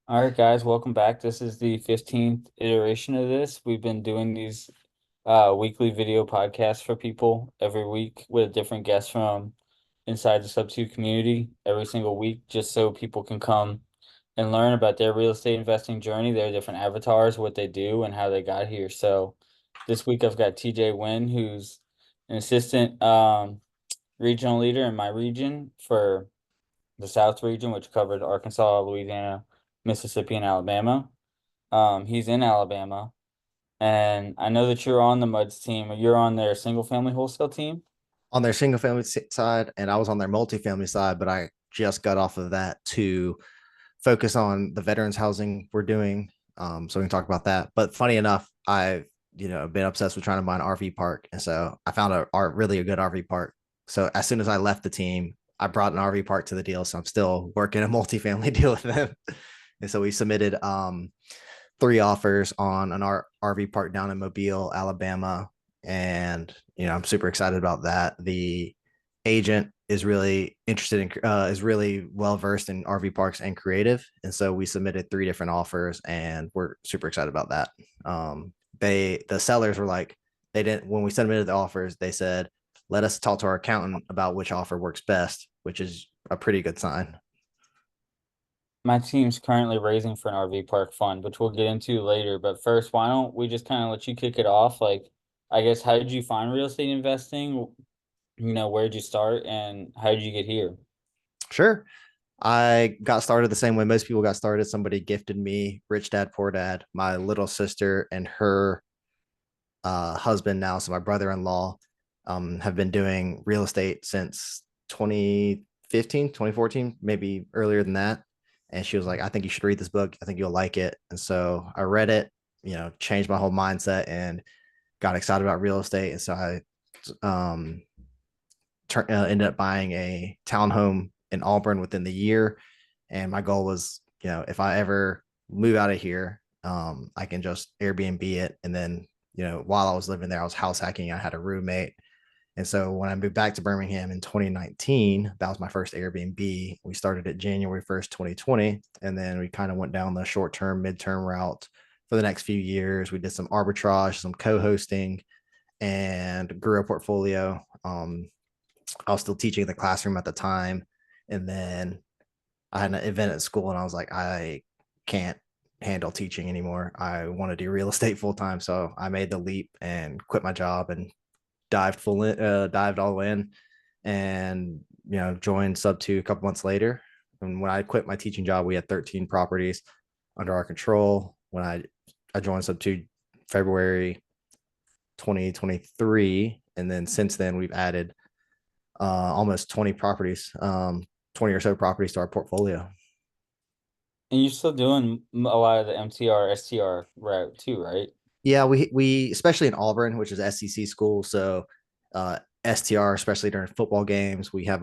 All right, guys, welcome back. This is the 15th iteration of this. We've been doing these weekly video podcasts for people every week with a different guest from inside the Sub 2 community every single week, just so people can come and learn about their real estate investing journey, their different avatars, what they do, and how they got here. So this week I've got TJ Nguyen, who's an assistant regional leader in my region for the South region, which covered Arkansas, Louisiana, Mississippi, and Alabama. He's in Alabama, and I know that you're on the Muds team. You're on their single family wholesale team. On their single family side, and I was on their multifamily side, but I just got off of that to focus on the veterans housing we're doing. So we can talk about that. But funny enough, I've been obsessed with trying to buy an RV park, and so I found really a good RV park. So as soon as I left the team, I brought an RV park to the deal. So I'm still working a multifamily deal with them, and so we submitted three offers on an RV park down in Mobile, Alabama, and I'm super excited about that. The agent is really interested in is really well versed in RV parks and creative, and so we submitted three different offers, and we're super excited about that. The sellers were like, they didn't when we submitted the offers, they said, let us talk to our accountant about which offer works best, which is a pretty good sign. My team's currently raising for an RV park fund, which we'll get into later. But first, why don't we just kind of let you kick it off? Like, I guess, how did you find real estate investing? Where did you start and how did you get here? Sure. I got started the same way most people got started. Somebody gifted me Rich Dad Poor Dad. My little sister and her husband now, so my brother-in-law, have been doing real estate since 2015, 2014, maybe earlier than that. And she was like, I think you should read this book. I think you'll like it. And so I read it, changed my whole mindset and got excited about real estate. And so I ended up buying a townhome in Auburn within the year. And my goal was, if I ever move out of here, I can just Airbnb it. And then, while I was living there, I was house hacking. I had a roommate. And so when I moved back to Birmingham in 2019, that was my first Airbnb. We started at January 1st, 2020. And then we kind of went down the short term, midterm route for the next few years. We did some arbitrage, some co hosting, and grew a portfolio. I was still teaching in the classroom at the time. And then I had an event at school and I was like, I can't handle teaching anymore. I want to do real estate full time. So I made the leap and quit my job and dived all in and, joined Sub 2 a couple months later. And when I quit my teaching job, we had 13 properties under our control. When I joined Sub 2 February 2023. And then since then, we've added almost 20 properties, 20 or so properties to our portfolio. And you're still doing a lot of the MTR, STR route too, right? Yeah, we especially in Auburn, which is SEC school, so STR, especially during football games, we have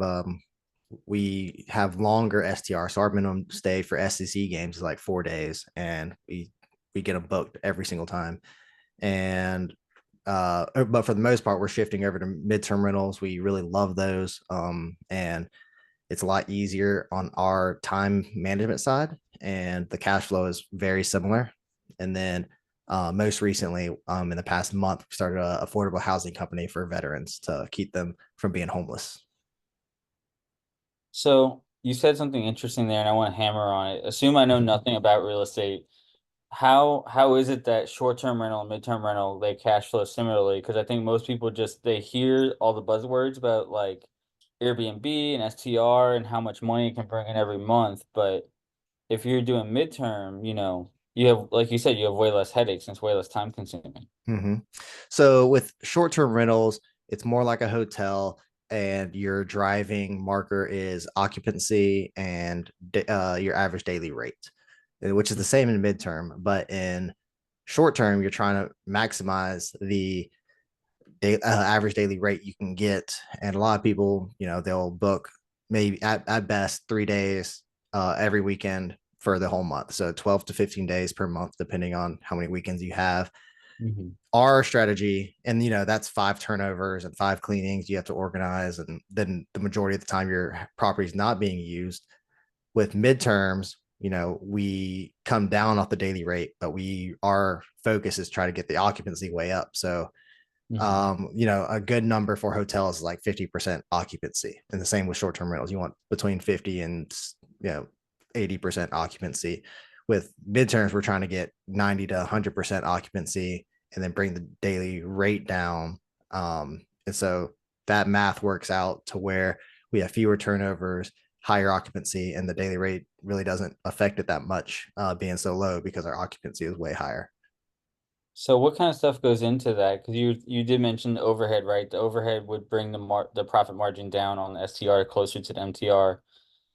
longer STR. So our minimum stay for SEC games is like 4 days, and we get them booked every single time. And but for the most part, we're shifting over to midterm rentals. We really love those, and it's a lot easier on our time management side, and the cash flow is very similar. And then most recently, in the past month, we started an affordable housing company for veterans to keep them from being homeless. So you said something interesting there, and I want to hammer on it. Assume I know nothing about real estate. How is it that short-term rental and midterm rental they cash flow similarly? Because I think most people just they hear all the buzzwords about like Airbnb and STR and how much money it can bring in every month, but if you're doing midterm, you have like you said, you have way less headaches and it's way less time consuming. Mm-hmm. So with short-term rentals, it's more like a hotel, and your driving marker is occupancy and your average daily rate, which is the same in midterm. But in short term, you're trying to maximize the average daily rate you can get. And a lot of people, they'll book maybe at best 3 days every weekend for the whole month. So 12 to 15 days per month, depending on how many weekends you have. Mhm. Our strategy, and that's five turnovers and five cleanings you have to organize. And then the majority of the time your property is not being used. With midterms, we come down off the daily rate, but our focus is try to get the occupancy way up. So Hmm. a good number for hotels is like 50% occupancy. And the same with short-term rentals. You want between 50 and 80% occupancy. With midterms, we're trying to get 90 to 100% occupancy and then bring the daily rate down. And so that math works out to where we have fewer turnovers, higher occupancy, and the daily rate really doesn't affect it that much, being so low because our occupancy is way higher. So what kind of stuff goes into that? Because you did mention the overhead, right? The overhead would bring the profit margin down on the STR closer to the MTR.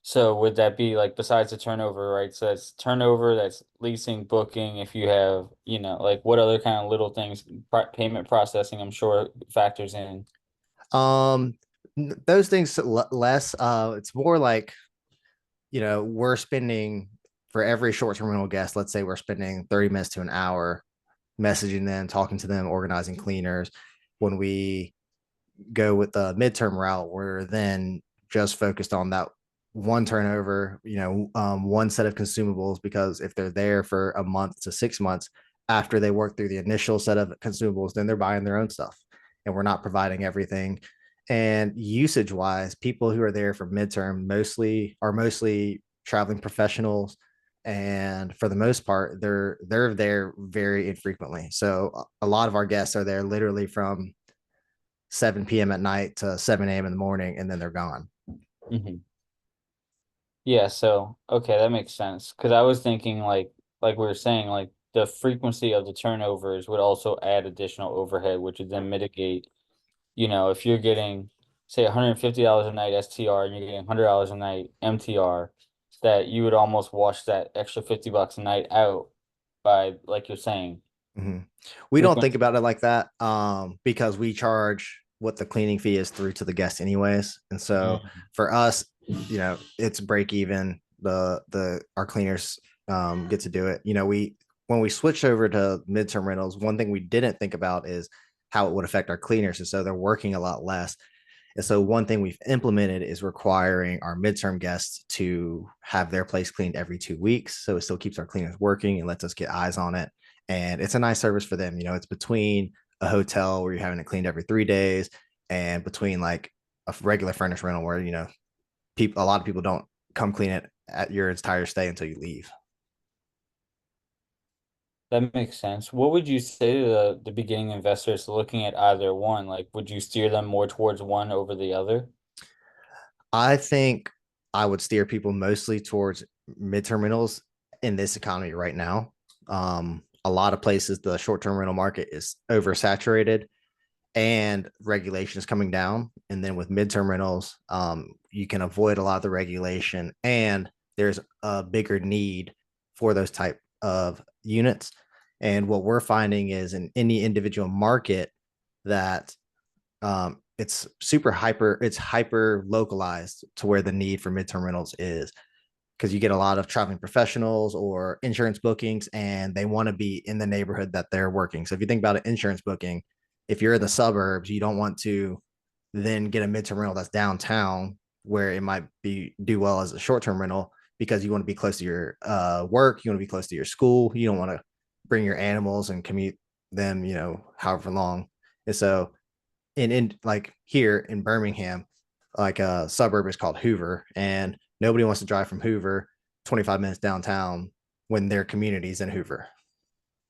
So would that be like besides the turnover, right? So that's turnover, that's leasing, booking. If you have, like what other kind of little things, payment processing, I'm sure factors in. Um, those things less. It's more like we're spending for every short-term rental guest. Let's say we're spending 30 minutes to an hour messaging them, talking to them, organizing cleaners. When we go with the midterm route, we're then just focused on that one turnover, one set of consumables, because if they're there for a month to 6 months after they work through the initial set of consumables, then they're buying their own stuff and we're not providing everything. And usage wise, people who are there for midterm mostly traveling professionals, and for the most part they're there very infrequently. So a lot of our guests are there literally from 7 p.m. at night to 7 a.m. in the morning, and then they're gone. Hmm. Yeah, so okay, that makes sense. Because I was thinking like we were saying, like the frequency of the turnovers would also add additional overhead, which would then mitigate, if you're getting say $150 a night STR and you're getting $100 a night MTR, that you would almost wash that extra $50 a night out by like you're saying, Mm-hmm. We don't think frequency. about it like that, because we charge what the cleaning fee is through to the guest anyways. And so Mhm. for us, it's break even. The our cleaners get to do it. We when we switched over to midterm rentals, one thing we didn't think about is how it would affect our cleaners. And so they're working a lot less. And so one thing we've implemented is requiring our midterm guests to have their place cleaned every 2 weeks. So it still keeps our cleaners working and lets us get eyes on it. And it's a nice service for them. It's between a hotel where you're having it cleaned every 3 days and between like a regular furnished rental where, a lot of people don't come clean it at your entire stay until you leave. That makes sense. What would you say to the beginning investors looking at either one? Like, would you steer them more towards one over the other? I think I would steer people mostly towards midterm rentals in this economy right now. A lot of places, the short term rental market is oversaturated and regulation is coming down. And then with midterm rentals, you can avoid a lot of the regulation, and there's a bigger need for those type of units. And what we're finding is in any individual market that it's hyper localized to where the need for midterm rentals is, because you get a lot of traveling professionals or insurance bookings and they want to be in the neighborhood that they're working. So if you think about an insurance booking, if you're in the suburbs, you don't want to then get a midterm rental that's downtown where it might be do well as a short-term rental, because you want to be close to your work, you want to be close to your school, you don't want to bring your animals and commute them, however long. And so in like here in Birmingham, like a suburb is called Hoover, and nobody wants to drive from Hoover 25 minutes downtown when their community's in Hoover.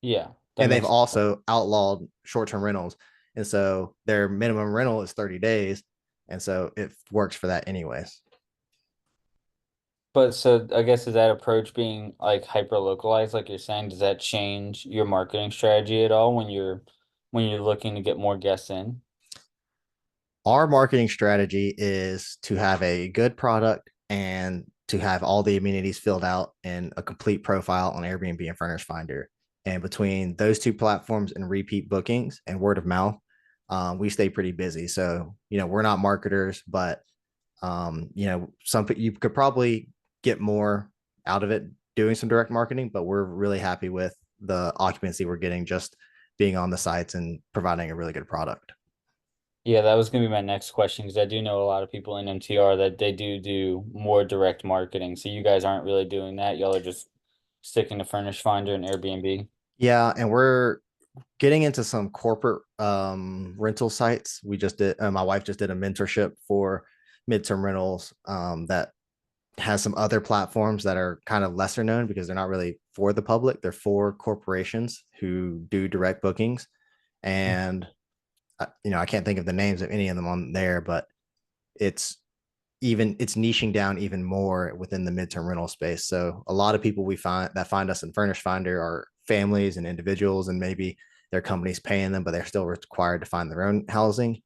Yeah, that And they've makes also outlawed short-term rentals. And so their minimum rental is 30 days. And so it works for that anyways. But so I guess is that approach being like hyper localized, like you're saying, does that change your marketing strategy at all when you're looking to get more guests in? Our marketing strategy is to have a good product and to have all the amenities filled out in a complete profile on Airbnb and Furnish Finder. And between those two platforms and repeat bookings and word of mouth, we stay pretty busy. So, we're not marketers, but some you could probably get more out of it doing some direct marketing, but we're really happy with the occupancy we're getting just being on the sites and providing a really good product. Yeah, that was gonna be my next question because I do know a lot of people in MTR that they do more direct marketing. So you guys aren't really doing that. Y'all are just sticking to Furnish Finder and Airbnb. Yeah, and we're getting into some corporate rental sites. We just did. My wife just did a mentorship for midterm rentals that has some other platforms that are kind of lesser known because they're not really for the public. They're for corporations who do direct bookings. And I can't think of the names of any of them on there, but it's it's niching down even more within the midterm rental space. So a lot of people we find that find us in Furnish Finder are families and individuals, and maybe their company's paying them, but they're still required to find their own housing.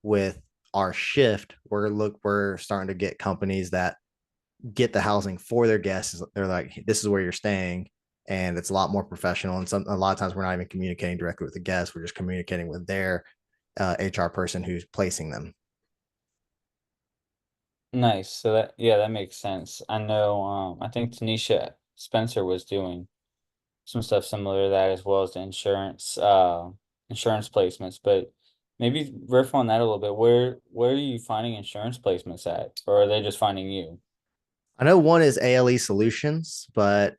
With our shift, we're starting to get companies that get the housing for their guests. They're like, this is where you're staying. And it's a lot more professional. And a lot of times we're not even communicating directly with the guests. We're just communicating with their HR person who's placing them. Nice. So that yeah, that makes sense. I know I think Tanisha Spencer was doing some stuff similar to that as well as the insurance placements. But maybe riff on that a little bit. Where are you finding insurance placements at? Or are they just finding you? I know one is ALE Solutions, but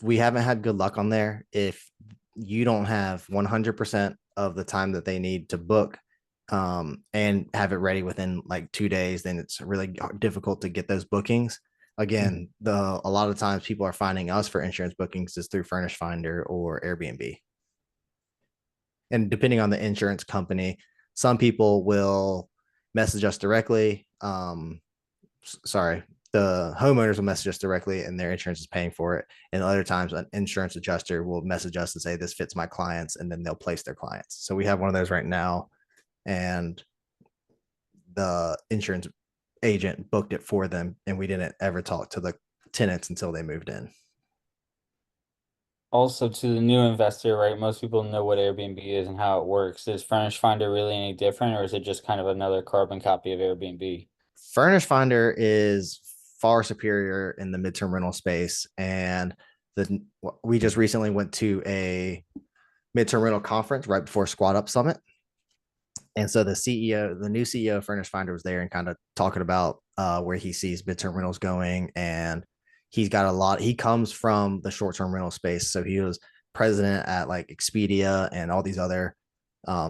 we haven't had good luck on there. If you don't have 100% of the time that they need to book and have it ready within like 2 days, then it's really difficult to get those bookings. Again, a lot of times people are finding us for insurance bookings is through Furnish Finder or Airbnb. And depending on the insurance company, some people will message us directly. Sorry, the homeowners will message us directly and their insurance is paying for it. And other times, an insurance adjuster will message us and say, this fits my clients, and then they'll place their clients. So we have one of those right now. And the insurance agent booked it for them. And we didn't ever talk to the tenants until they moved in. Also, to the new investor, right? Most people know what Airbnb is and how it works. Is Furnish Finder really any different, or is it just kind of another carbon copy of Airbnb? Furnish Finder is far superior in the midterm rental space. And the we just recently went to a midterm rental conference right before Squad Up Summit. And so the new CEO of Furnish Finder was there and kind of talking about where he sees midterm rentals going. And he's got a lot. He comes from the short term rental space. So he was president at like Expedia and all these other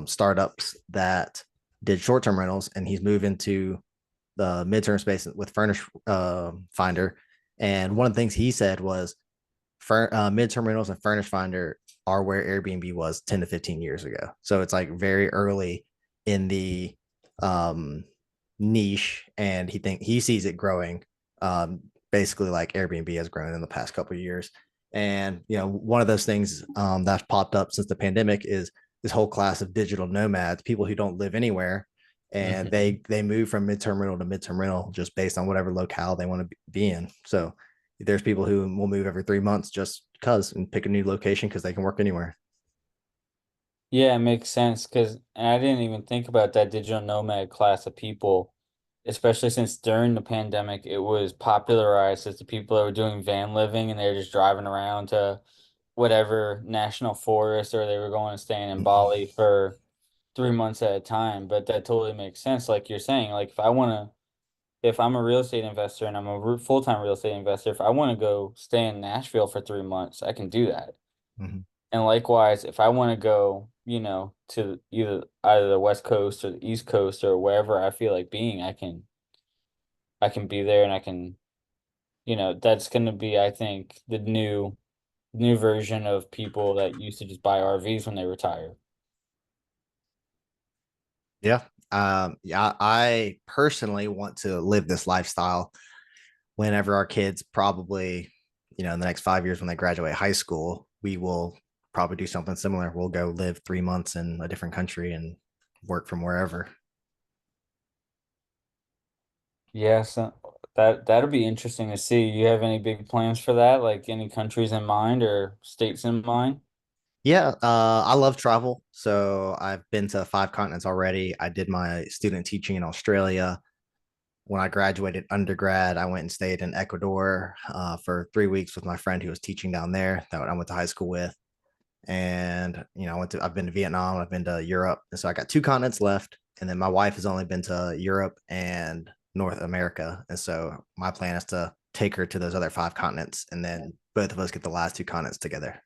startups that did short term rentals. And he's moved into the midterm space with Furnish Finder. And one of the things he said was midterm rentals and Furnish Finder are where Airbnb was 10 to 15 years ago. So it's like very early in the um, niche, and he sees it growing, basically like Airbnb has grown in the past couple of years. And one of those things that's popped up since the pandemic is this whole class of digital nomads, people who don't live anywhere, and Mhm. they move from midterm rental to midterm rental just based on whatever locale they want to be in. So there's people who will move every 3 months just because and pick a new location because they can work anywhere. Yeah, it makes sense because and I didn't even think about that digital nomad class of people, especially since during the pandemic it was popularized as the people that were doing van living and they were just driving around to whatever national forest or they were going and staying in Bali for 3 months at a time. But that totally makes sense, like you're saying. Like if I'm a real estate investor and I'm a full-time real estate investor, if I want to go stay in Nashville for 3 months, I can do that. Mhm. And likewise, if I want to go, to either the West Coast or the East Coast or wherever I feel like being, I can be there and I can, that's going to be, I think, the new version of people that used to just buy RVs when they retire. Yeah. Yeah. I personally want to live this lifestyle whenever our kids probably, in the next 5 years when they graduate high school, we will probably do something similar. We'll go live 3 months in a different country and work from wherever. Yeah, so that'll be interesting to see. You have any big plans for that? Like any countries in mind or states in mind? Yeah, I love travel. So I've been to 5 continents already. I did my student teaching in Australia. When I graduated undergrad, I went and stayed in Ecuador for 3 weeks with my friend who was teaching down there that I went to high school with. And I've been to Vietnam, I've been to Europe, and so I got two continents left. And then my wife has only been to Europe and North America, and so my plan is to take her to those other five continents, and then both of us get the last two continents together.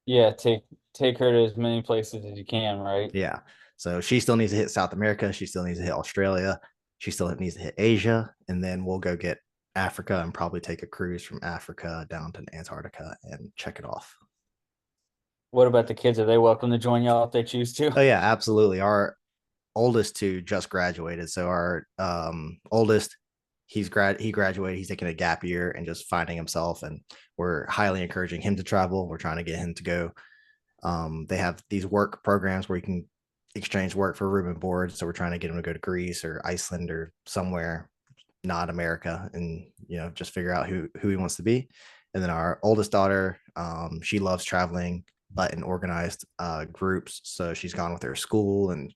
Yeah, take her to as many places as you can, right? Yeah. So she still needs to hit South America. She still needs to hit Australia. She still needs to hit Asia. And then we'll go get Africa and probably take a cruise from Africa down to Antarctica and check it off. What about the kids? Are they welcome to join y'all if they choose to? Oh, yeah, absolutely. Our oldest two just graduated. So our oldest, he graduated. He's taking a gap year and just finding himself. And we're highly encouraging him to travel. We're trying to get him to go. They have these work programs where you can exchange work for room and board. So we're trying to get him to go to Greece or Iceland or somewhere not America, and just figure out who he wants to be. And then our oldest daughter, she loves traveling, but in organized groups. So she's gone with her school, and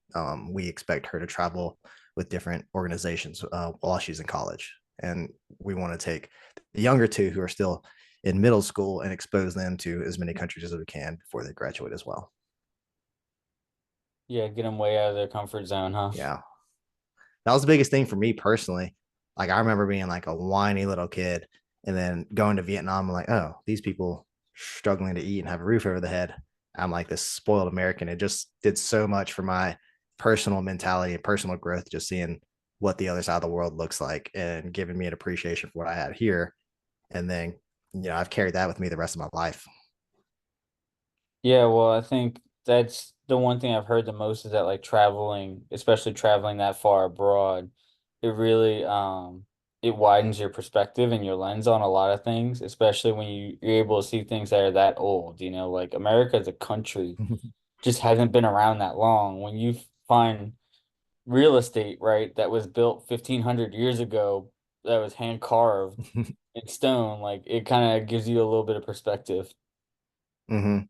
we expect her to travel with different organizations while she's in college. And we want to take the younger two who are still in middle school and expose them to as many countries as we can before they graduate as well. Yeah, get them way out of their comfort zone, huh? Yeah. That was the biggest thing for me personally. Like I remember being like a whiny little kid and then going to Vietnam. I'm like, oh, these people struggling to eat and have a roof over the head. I'm like this spoiled American. It just did so much for my personal mentality and personal growth, just seeing what the other side of the world looks like and giving me an appreciation for what I had here. And then, I've carried that with me the rest of my life. Yeah, well, I think that's the one thing I've heard the most is that like traveling, especially traveling that far abroad, it really it widens your perspective and your lens on a lot of things, especially when you're able to see things that are that old, like America as a country just hasn't been around that long. When you find real estate, right, that was built 1500 years ago, that was hand carved in stone, like it kind of gives you a little bit of perspective. Mm-hmm.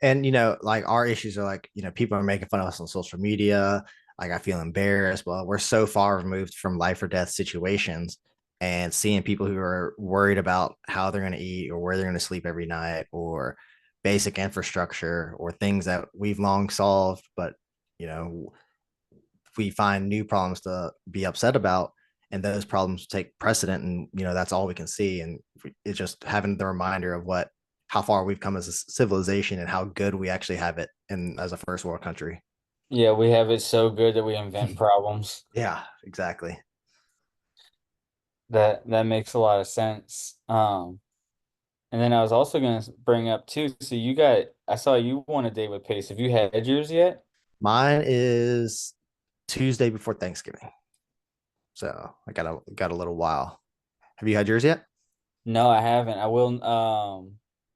And like our issues are like, people are making fun of us on social media. Like I feel embarrassed. Well, we're so far removed from life or death situations, and seeing people who are worried about how they're going to eat or where they're going to sleep every night or basic infrastructure or things that we've long solved, but you know, we find new problems to be upset about, and those problems take precedent, and that's all we can see. And it's just having the reminder of what how far we've come as a civilization and how good we actually have it in as a first world country. Yeah, we have it so good that we invent problems. Yeah, exactly. That makes a lot of sense. And then I was also gonna bring up too. So I saw you won a date with Pace. Have you had yours yet? Mine is Tuesday before Thanksgiving, so I got a little while. Have you had yours yet? No, I haven't. I will.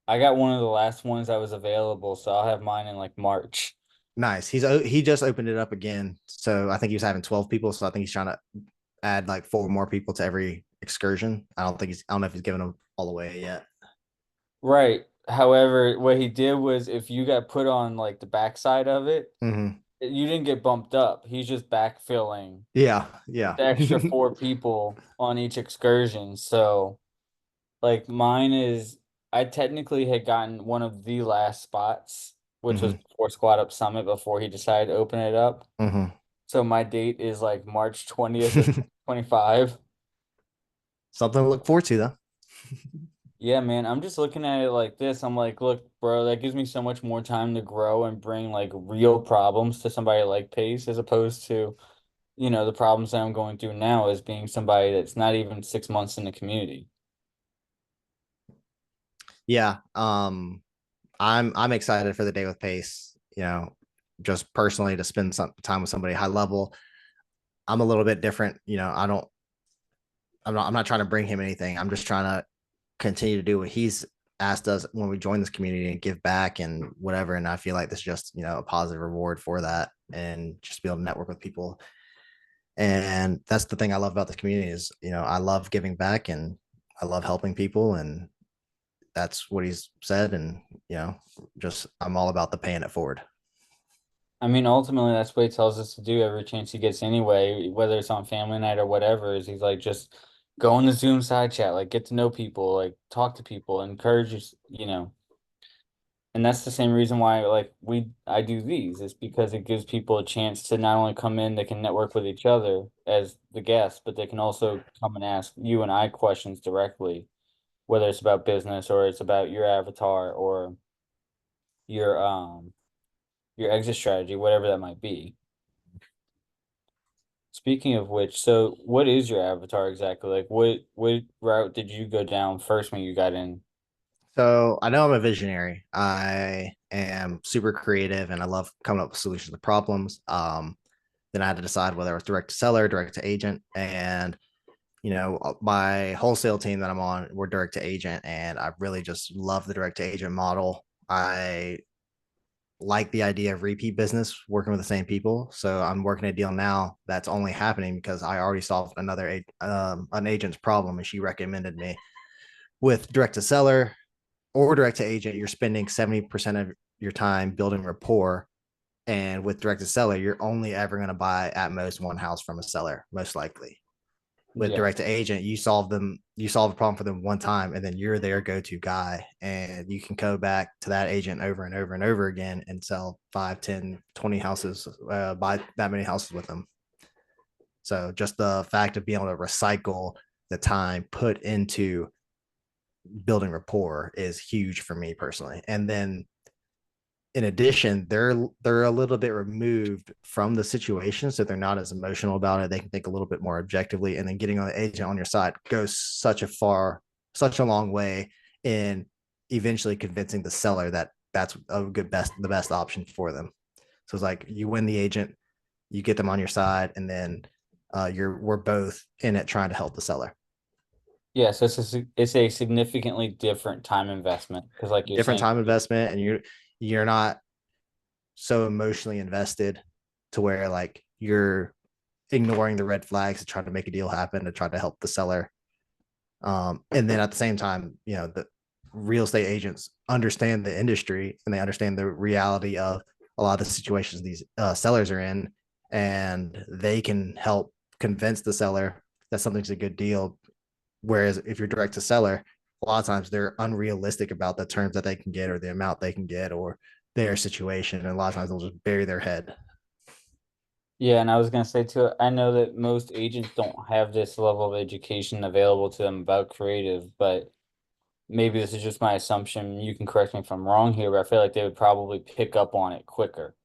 I got one of the last ones that was available, so I'll have mine in like March. Nice. He just opened it up again, so I think he was having 12 people. So I think he's trying to add like four more people to every excursion. I don't know if he's giving them all away yet. Right. However, what he did was if you got put on like the backside of it, Mm-hmm. you didn't get bumped up. He's just backfilling Yeah, yeah. the extra four people on each excursion. So, like mine is, I technically had gotten one of the last spots, which was Mm-hmm. before Squad Up Summit before he decided to open it up. Mm-hmm. So my date is like March 20th of 25. Something to look forward to, though. Yeah, man, I'm just looking at it like this. I'm like, look, bro, that gives me so much more time to grow and bring like real problems to somebody like Pace as opposed to, the problems that I'm going through now as being somebody that's not even 6 months in the community. Yeah. I'm excited for the day with Pace. Just personally to spend some time with somebody high level. I'm a little bit different. I'm not trying to bring him anything. I'm just trying to continue to do what he's asked us when we join this community and give back and whatever. And I feel like this is just, a positive reward for that, and just be able to network with people. And that's the thing I love about this community is, I love giving back and I love helping people. And that's what he's said. And, just I'm all about the paying it forward. I mean, ultimately, that's what he tells us to do every chance he gets anyway, whether it's on family night or whatever, is he's like, just go in the Zoom side chat, like get to know people, like talk to people, encourage you, you know. And that's the same reason why like I do these is because it gives people a chance to not only come in, they can network with each other as the guests, but they can also come and ask you and I questions directly, whether it's about business or it's about your avatar or your um your exit strategy, whatever that might be. Speaking of which, so what is your avatar exactly? Like what route did you go down first when you got in? So I know I'm a visionary. I am super creative and I love coming up with solutions to problems. Then I had to decide whether it was direct to seller, direct to agent, and my wholesale team that I'm on, we're direct to agent, and I really just love the direct to agent model. I like the idea of repeat business, working with the same people. So I'm working a deal now that's only happening because I already solved an agent's problem, and she recommended me. With direct to seller or direct to agent, you're spending 70% of your time building rapport. And with direct to seller, you're only ever going to buy at most one house from a seller, most likely. With Yeah. direct to agent, you solve a problem for them one time, and then you're their go-to guy. And you can go back to that agent over and over and over again and sell 5, 10, 20 houses, buy that many houses with them. So just the fact of being able to recycle the time put into building rapport is huge for me personally. And then in addition, they're a little bit removed from the situation, so they're not as emotional about it. They can think a little bit more objectively, and then getting an agent on your side goes such a long way in eventually convincing the seller that that's the best option for them. So it's like you win the agent, you get them on your side, and then we're both in it trying to help the seller. Yeah, so it's a significantly different time investment because like you're Different saying, time investment, and you're not so emotionally invested to where like you're ignoring the red flags to try to make a deal happen to try to help the seller. And then at the same time, the real estate agents understand the industry and they understand the reality of a lot of the situations these sellers are in, and they can help convince the seller that something's a good deal. Whereas if you're direct to seller, a lot of times they're unrealistic about the terms that they can get or the amount they can get or their situation. And a lot of times they'll just bury their head. yeah, and I was gonna say too, I know that most agents don't have this level of education available to them about creative, but maybe this is just my assumption. You can correct me if I'm wrong here, but I feel like they would probably pick up on it quicker.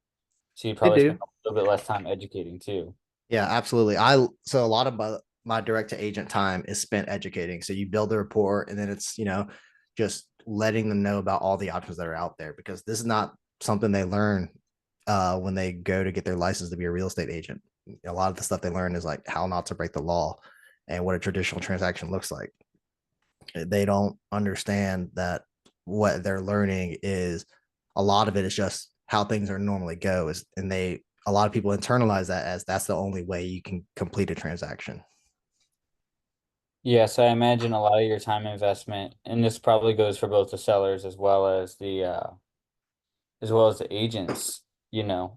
So you'd They probably spend do. a little bit less time educating too. Yeah, absolutely. So a lot of my direct to agent time is spent educating. So you build the rapport, and then it's, just letting them know about all the options that are out there, because this is not something they learn when they go to get their license to be a real estate agent. A lot of the stuff they learn is like how not to break the law and what a traditional transaction looks like. They don't understand that what they're learning is a lot of it is just how things are normally go is, and a lot of people internalize that as that's the only way you can complete a transaction. Yeah, so I imagine a lot of your time investment, and this probably goes for both the sellers as well as the agents,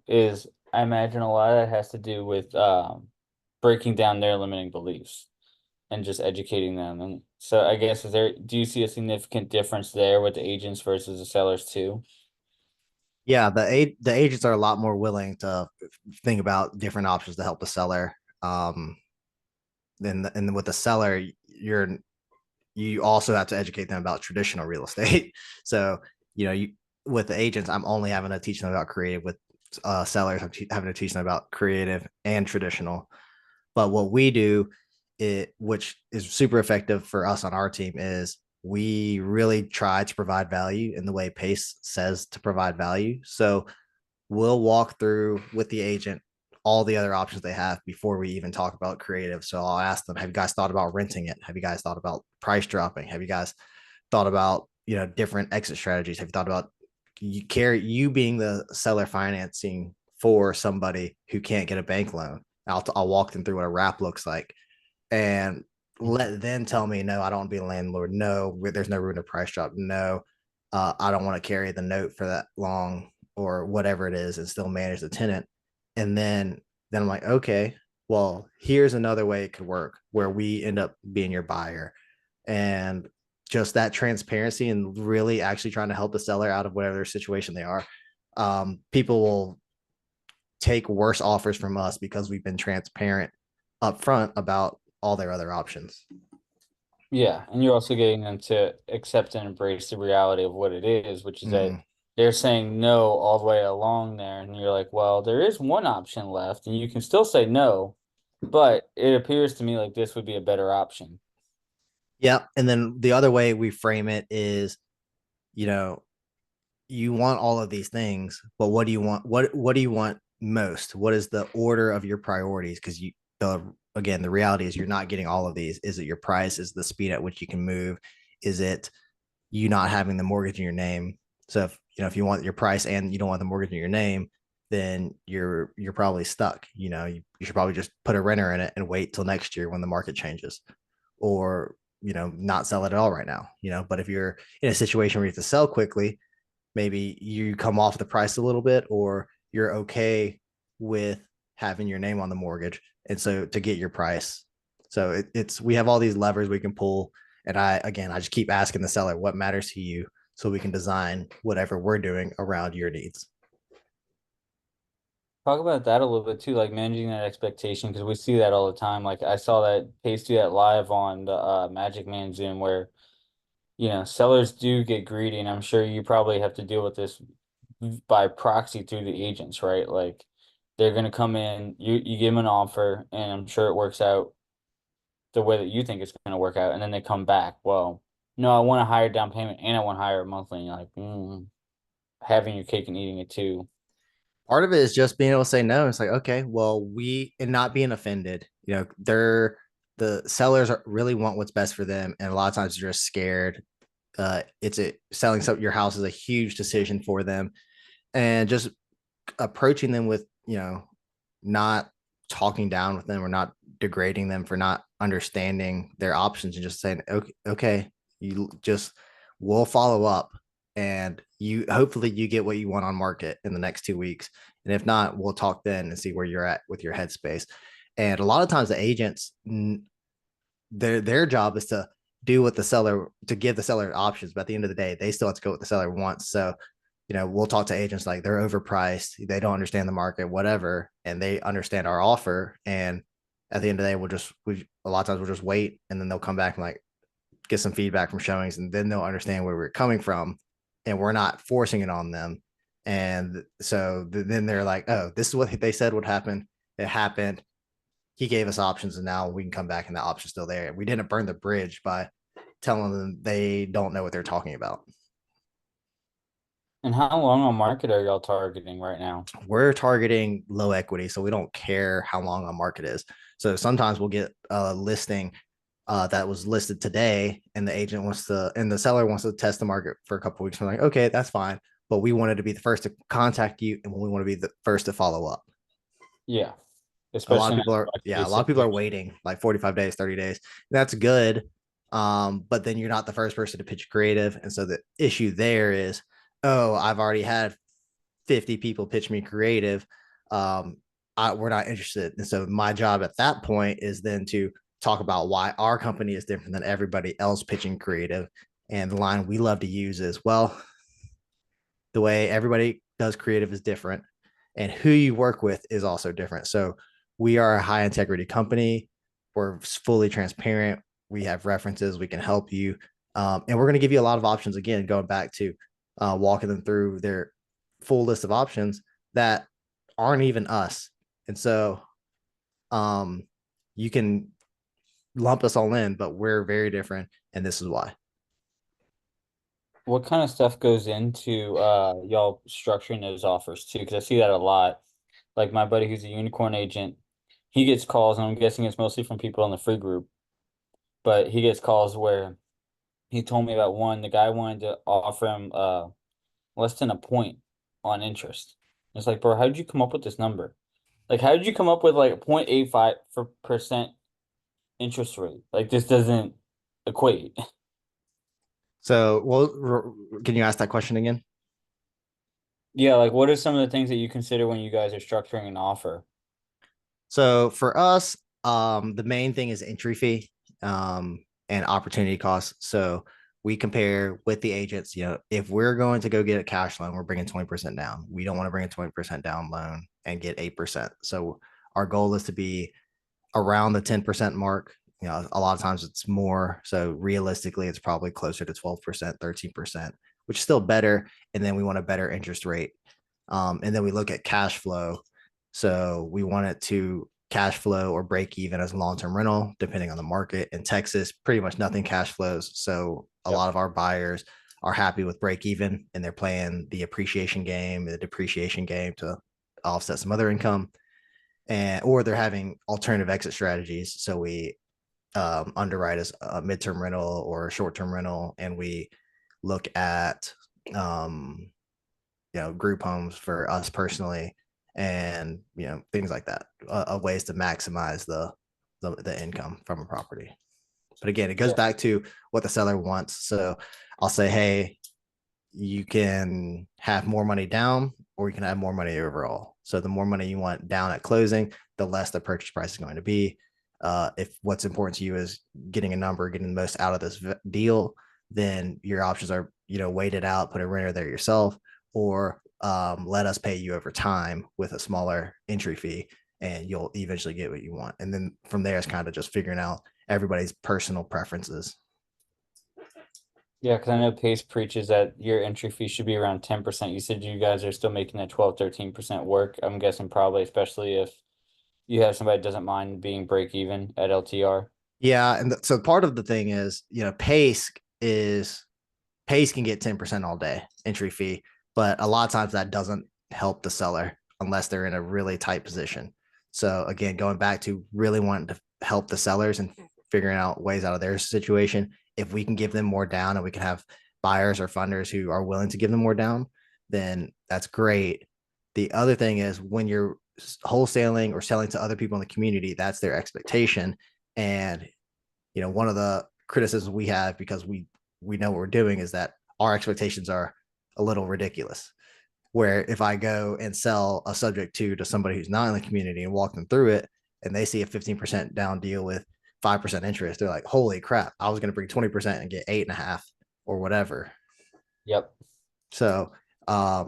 is I imagine a lot of that has to do with breaking down their limiting beliefs and just educating them. And so I guess do you see a significant difference there with the agents versus the sellers too? Yeah, the agents are a lot more willing to think about different options to help the seller. And with the seller, you also have to educate them about traditional real estate. So, you with the agents, I'm only having to teach them about creative. With sellers, having to teach them about creative and traditional. But what we do, which is super effective for us on our team, is we really try to provide value in the way Pace says to provide value. So we'll walk through with the agent all the other options they have before we even talk about creative. So I'll ask them, have you guys thought about renting it? Have you guys thought about price dropping? Have you guys thought about, different exit strategies? Have you thought about you being the seller financing for somebody who can't get a bank loan? I'll walk them through what a wrap looks like and let them tell me, no, I don't want to be a landlord. No, there's no room to price drop. No, I don't want to carry the note for that long or whatever it is and still manage the tenant. And then I'm like, okay, well, here's another way it could work where we end up being your buyer. And just that transparency and really actually trying to help the seller out of whatever situation they are. People will take worse offers from us because we've been transparent up front about all their other options. Yeah, and you're also getting them to accept and embrace the reality of what it is, which is that Mm-hmm. they're saying no all the way along there, and you're like, well, there is one option left, and you can still say no, but it appears to me like this would be a better option. Yeah. And then the other way we frame it is, you know, you want all of these things, but what do you want? What do you want most? What is the order of your priorities? Because you the again, the reality is you're not getting all of these. Is it your price? Is the speed at which you can move? Is it you not having the mortgage in your name? So if if you want your price and you don't want the mortgage in your name, then you're probably stuck. You should probably just put a renter in it and wait till next year when the market changes, or not sell it at all right now. But if you're in a situation where you have to sell quickly, maybe you come off the price a little bit, or you're okay with having your name on the mortgage, and so to get your price. So it's we have all these levers we can pull, and I just keep asking the seller what matters to you, so we can design whatever we're doing around your needs. Talk about that a little bit too, like managing that expectation, because we see that all the time. Like I saw that Pace do that live on the Magic Man Zoom where, sellers do get greedy, and I'm sure you probably have to deal with this by proxy through the agents, right? Like they're gonna come in, you give them an offer, and I'm sure it works out the way that you think it's gonna work out, and then they come back, well, no, I want a higher down payment and I want higher monthly, and you're like, having your cake and eating it too. Part of it is just being able to say no. It's like, okay, well, we and not being offended. They're the sellers really want what's best for them, and a lot of times they're just scared. Selling some your house is a huge decision for them, and just approaching them with not talking down with them or not degrading them for not understanding their options, and just saying, okay, you just we'll follow up, and you hopefully you get what you want on market in the next 2 weeks, and if not, we'll talk then and see where you're at with your headspace. And a lot of times the agents, their job is to do what the seller to give the seller options, but at the end of the day they still have to go what the seller wants. So we'll talk to agents like they're overpriced, they don't understand the market, whatever, and they understand our offer. And at the end of the day, we a lot of times we'll just wait, and then they'll come back and like get some feedback from showings, and then they'll understand where we're coming from, and we're not forcing it on them. And so then they're like, oh, this is what they said would happen. It happened. He gave us options, and now we can come back and the option's still there. We didn't burn the bridge by telling them they don't know what they're talking about. And how long on market are y'all targeting right now? We're targeting low equity, so we don't care how long a market is. So sometimes we'll get a listing that was listed today, and the seller wants to test the market for a couple of weeks. We're like, okay, that's fine, but we wanted to be the first to contact you, and we want to be the first to follow up. Yeah, A lot especially of in people are, a yeah, a lot of people are situation. waiting like 45 days, 30 days. That's good. But then you're not the first person to pitch creative. And so the issue there is, oh, I've already had 50 people pitch me creative. Um, we're not interested. And so my job at that point is then to talk about why our company is different than everybody else pitching creative. And the line we love to use is, well, the way everybody does creative is different, and who you work with is also different. So we are a high integrity company. We're fully transparent. We have references. We can help you. And we're going to give you a lot of options. Again, going back to walking them through their full list of options that aren't even us. And so um, you can lump us all in, but we're very different. And this is why. What kind of stuff goes into y'all structuring those offers too? Because I see that a lot. Like my buddy who's a unicorn agent, he gets calls, and I'm guessing it's mostly from people in the free group, but he gets calls where he told me about one, the guy wanted to offer him less than a point on interest. It's like, bro, how did you come up with this number? Like, how did you come up with like 0.85 for percent interest rate? Like, this doesn't equate. So, well, can you ask that question again? Yeah, like, what are some of the things that you consider when you guys are structuring an offer? So for us, the main thing is entry fee and opportunity costs. So we compare with the agents. If we're going to go get a cash loan, we're bringing 20% down. We don't want to bring a 20% down loan and get 8%. So our goal is to be around the 10% mark. A lot of times it's more. So realistically, it's probably closer to 12%, 13%, which is still better. And then we want a better interest rate. And then we look at cash flow. So we want it to cash flow or break even as a long-term rental, depending on the market. In Texas, pretty much nothing cash flows. So a Yep. lot of our buyers are happy with break even, and they're playing the appreciation game, the depreciation game to offset some other income, and or they're having alternative exit strategies. So we underwrite as a midterm rental or a short-term rental, and we look at um, group homes for us personally, and things like that, ways to maximize the income from a property. But again, it goes Yeah. back to what the seller wants. So I'll say, hey, you can have more money down, or you can have more money overall. So the more money you want down at closing, the less the purchase price is going to be. If what's important to you is getting a number, getting the most out of this deal, then your options are, wait it out, put a renter there yourself, or let us pay you over time with a smaller entry fee, and you'll eventually get what you want. And then from there, it's kind of just figuring out everybody's personal preferences. Yeah, because I know Pace preaches that your entry fee should be around 10%. You said you guys are still making that 12, 13% work. I'm guessing probably, especially if you have somebody that doesn't mind being break even at LTR. Yeah, and so part of the thing is, Pace can get 10% all day entry fee, but a lot of times that doesn't help the seller unless they're in a really tight position. So again, going back to really wanting to help the sellers and figuring out ways out of their situation, if we can give them more down and we can have buyers or funders who are willing to give them more down, then that's great. The other thing is when you're wholesaling or selling to other people in the community, that's their expectation. And one of the criticisms we have, because we know what we're doing, is that our expectations are a little ridiculous. Where if I go and sell a subject to somebody who's not in the community and walk them through it, and they see a 15% down deal with 5% interest, they're like, holy crap, I was going to bring 20% and get 8.5 or whatever. Yep. So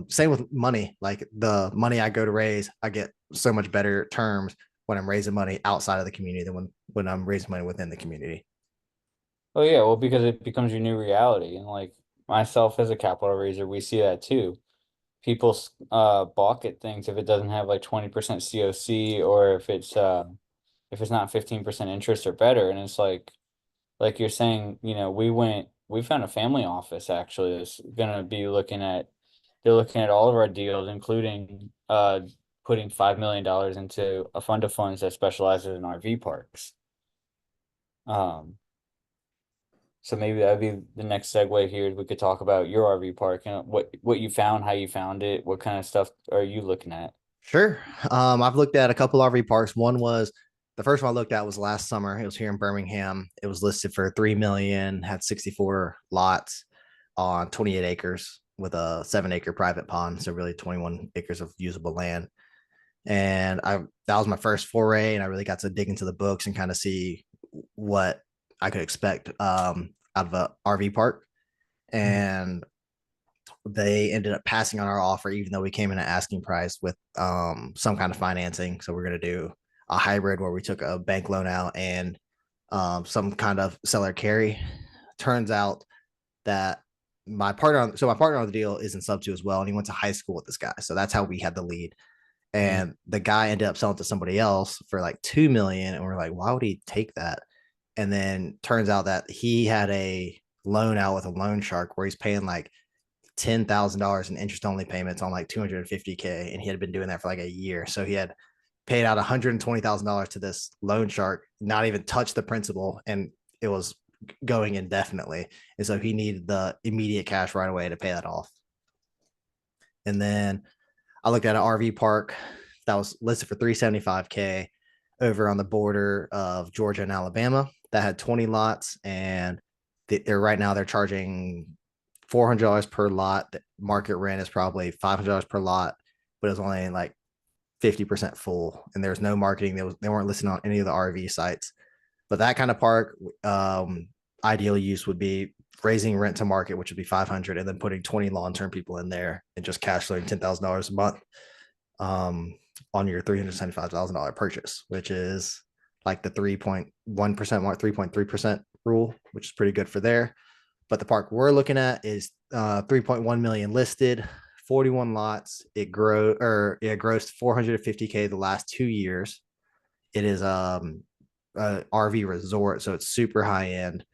same with money. Like the money I go to raise, I get so much better terms when I'm raising money outside of the community than when I'm raising money within the community. Oh yeah, well, because it becomes your new reality. And like myself as a capital raiser, we see that too. People balk at things if it doesn't have like 20% COC, or if it's not 15% interest or better. And it's like you're saying, we found a family office actually that's gonna be they're looking at all of our deals, including putting $5 million into a fund of funds that specializes in RV parks. Um, so maybe that'd be the next segue here. We could talk about your RV park and what you found, how you found it, what kind of stuff are you looking at? Sure. I've looked at a couple RV parks. One was the first one I looked at was last summer. It was here in Birmingham. It was listed for 3 million, had 64 lots on 28 acres with a 7 acre private pond. So really 21 acres of usable land. And that was my first foray, and I really got to dig into the books and kind of see what I could expect out of a RV park. And they ended up passing on our offer, even though we came in at asking price with some kind of financing. So we're going to do a hybrid where we took a bank loan out and some kind of seller carry. Turns out that my partner on the deal is in sub two as well, and he went to high school with this guy. So that's how we had the lead. Mhm. And the guy ended up selling to somebody else for like 2 million, and we're like, why would he take that? And then turns out that he had a loan out with a loan shark where he's paying like $10,000 in interest only payments on like 250K, and he had been doing that for like a year. So he had paid out $120,000 to this loan shark, not even touched the principal, and it was going indefinitely. And so he needed the immediate cash right away to pay that off. And then I looked at an RV park that was listed for 375K over on the border of Georgia and Alabama that had 20 lots, and they're right now they're charging $400 per lot. The market rent is probably $500 per lot, but it was only like 50% full, and there's no marketing. They weren't listed on any of the RV sites. But that kind of park, ideal use would be raising rent to market, which would be 500, and then putting 20 long-term people in there and just cash flowing $10,000 a month um, on your $375,000 purchase, which is like the 3.1% mark, 3.3% rule, which is pretty good for there. But the park we're looking at is 3.1 million listed, 41 lots. It grossed 450K the last 2 years. It is a RV resort, so it's super high end.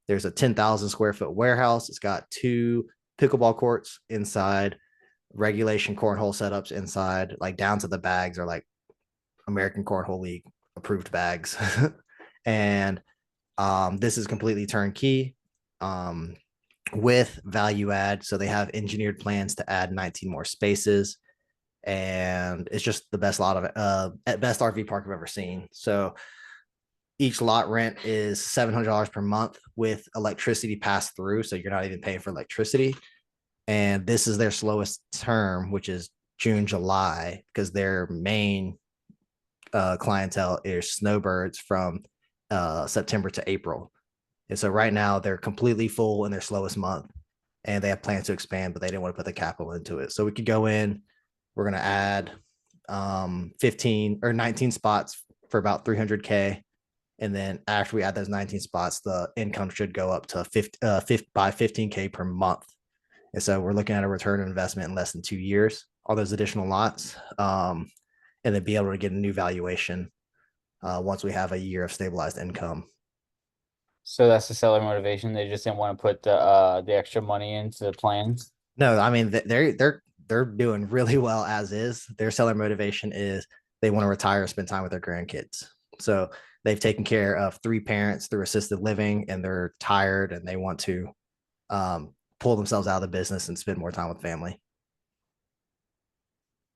There's a 10,000 square foot warehouse. It's got two pickleball courts inside, regulation cornhole setups inside, like down to the bags are like American Cornhole League approved bags. And this is completely turnkey um, with value add. So they have engineered plans to add 19 more spaces. And it's just the best lot of at best RV park I've ever seen. So each lot rent is $700 per month with electricity passed through. So you're not even paying for electricity. And this is their slowest term, which is June, July, because their main clientele is snowbirds from September to April. And so right now they're completely full in their slowest month and they have plans to expand, but they didn't want to put the capital into it. So we could go in, we're going to add 15 or 19 spots for about 300K. And then after we add those 19 spots, the income should go up to 15K per month. And so we're looking at a return on investment in less than 2 years, all those additional lots, and then be able to get a new valuation once we have a year of stabilized income. So that's the seller motivation. They just didn't want to put the extra money into the plans. No, I mean they're doing really well as is. Their seller motivation is they want to retire and spend time with their grandkids. So they've taken care of three parents through assisted living, and they're tired and they want to pull themselves out of the business and spend more time with family.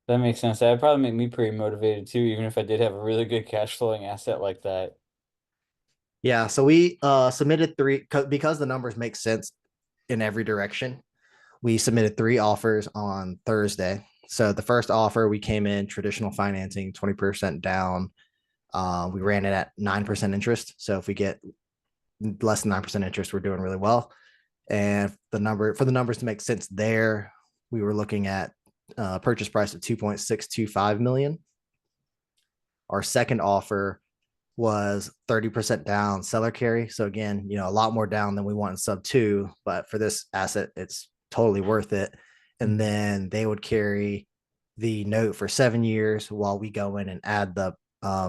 That makes sense. That'd probably make me pretty motivated too, even if I did have a really good cash flowing asset like that. Yeah, so we submitted three because the numbers make sense in every direction. We submitted three offers on Thursday. So the first offer, we came in traditional financing, 20% down. We ran it at 9% interest. So if we get less than 9% interest, we're doing really well. And the numbers to make sense there, we were looking at purchase price of 2.625 million. Our second offer was 30% down seller carry. So again, a lot more down than we want in sub two, but for this asset, it's totally worth it. And then they would carry the note for 7 years while we go in and add the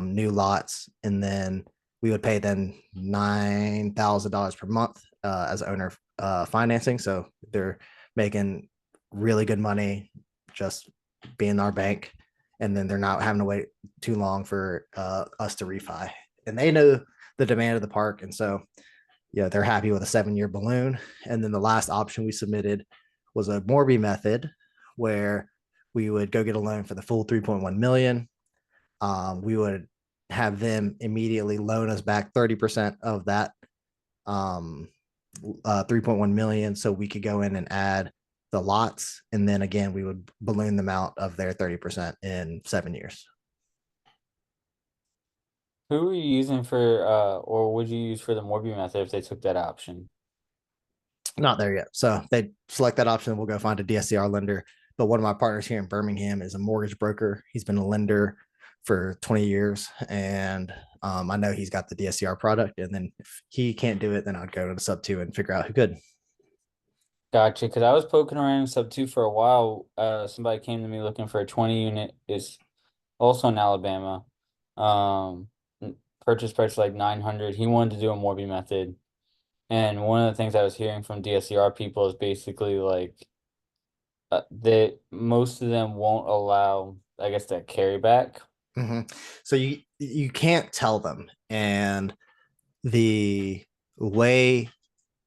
new lots. And then we would pay them $9,000 per month as owner financing. So they're making really good money just being our bank. And then they're not having to wait too long for us to refi. And they know the demand of the park. And so, they're happy with a 7-year balloon. And then the last option we submitted was a Morby method where we would go get a loan for the full 3.1 million. We would have them immediately loan us back 30% of that 3.1 million. So we could go in and add the lots. And then again, we would balloon them out of their 30% in 7 years. Who were you using for or would you use for the Morby method if they took that option? Not there yet. So they select that option. We'll go find a DSCR lender. But one of my partners here in Birmingham is a mortgage broker. He's been a lender for 20 years. And I know he's got the DSCR product. And then if he can't do it, then I'd go to the sub two and figure out who could. Gotcha. Because I was poking around in sub two for a while. Somebody came to me looking for a 20 unit. Is also in Alabama. Um, Purchase price like 900. He wanted to do a Morby method. And one of the things I was hearing from DSCR people is basically like that most of them won't allow, I guess, that carryback. Mm-hmm. So you can't tell them. And the way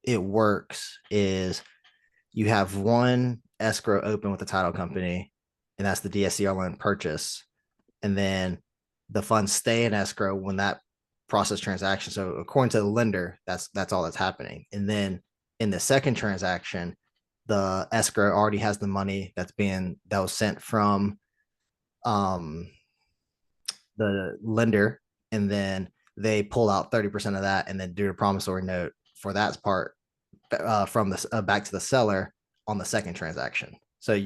it works is you have one escrow open with the title company, and that's the DSCR loan purchase. And then the funds stay in escrow when that process transaction. So according to the lender, that's all that's happening. And then in the second transaction, the escrow already has the money that was sent from um, the lender, and then they pull out 30% of that and then do a promissory note for that part from the back to the seller on the second transaction. So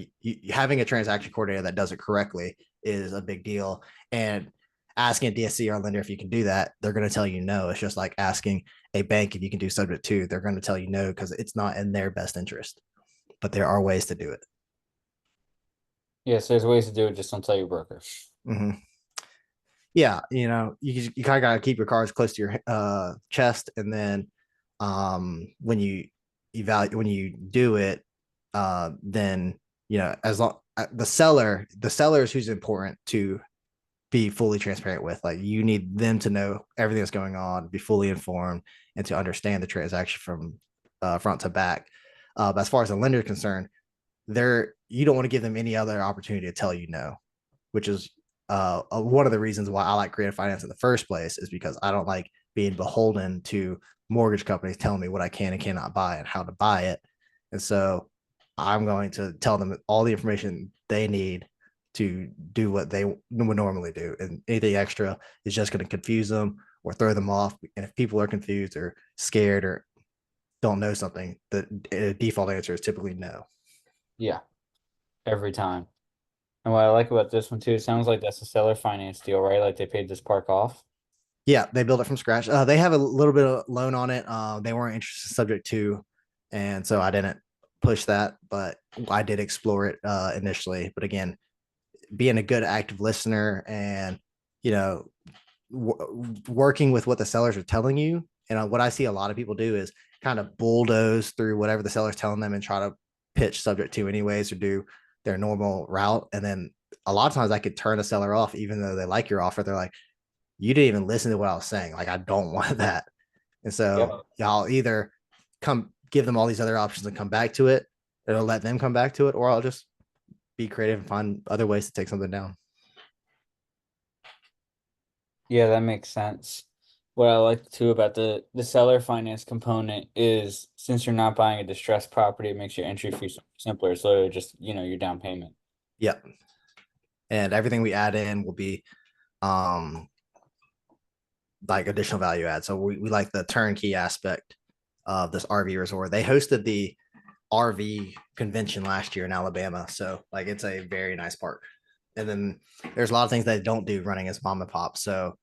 having a transaction coordinator that does it correctly is a big deal. And asking a DSC or a lender if you can do that, they're going to tell you no. It's just like asking a bank if you can do subject to. They're going to tell you no because it's not in their best interest. But there are ways to do it. Yes, there's ways to do it. Just don't tell your broker. Mm-hmm. Yeah, you kind of got to keep your cards close to your chest, and then when you evaluate when you do it, then as long the seller is who's important to be fully transparent with. Like you need them to know everything that's going on, be fully informed, and to understand the transaction from front to back. But as far as the lender is concerned, you don't want to give them any other opportunity to tell you no, which is one of the reasons why I like creative finance in the first place, is because I don't like being beholden to mortgage companies telling me what I can and cannot buy and how to buy it. And so I'm going to tell them all the information they need to do what they would normally do. And anything extra is just going to confuse them or throw them off. And if people are confused or scared or don't know something, the default answer is typically no. Yeah, every time. And what I like about this one too, it sounds like that's a seller finance deal, right? Like they paid this park off. Yeah, they built it from scratch. They have a little bit of loan on it. They weren't interested subject to, and so I didn't push that, but I did explore it initially. But again, being a good active listener and you know working with what the sellers are telling you, and what I see a lot of people do is kind of bulldoze through whatever the seller's telling them and try to pitch subject to anyways or do their normal route, and then a lot of times I could turn a seller off even though they like your offer. They're like, you didn't even listen to what I was saying. Like, I don't want that. And so Yep. y'all either come give them all these other options and come back to it, or let them come back to it, or I'll just be creative and find other ways to take something down. Yeah, that makes sense. What I like too about the seller finance component is since you're not buying a distressed property, it makes your entry fee simpler. So just, your down payment. Yep. And everything we add in will be um like additional value add. So we like the turnkey aspect of this RV resort. They hosted the RV convention last year in Alabama. So like it's a very nice park. And then there's a lot of things they don't do running as mom and pop. So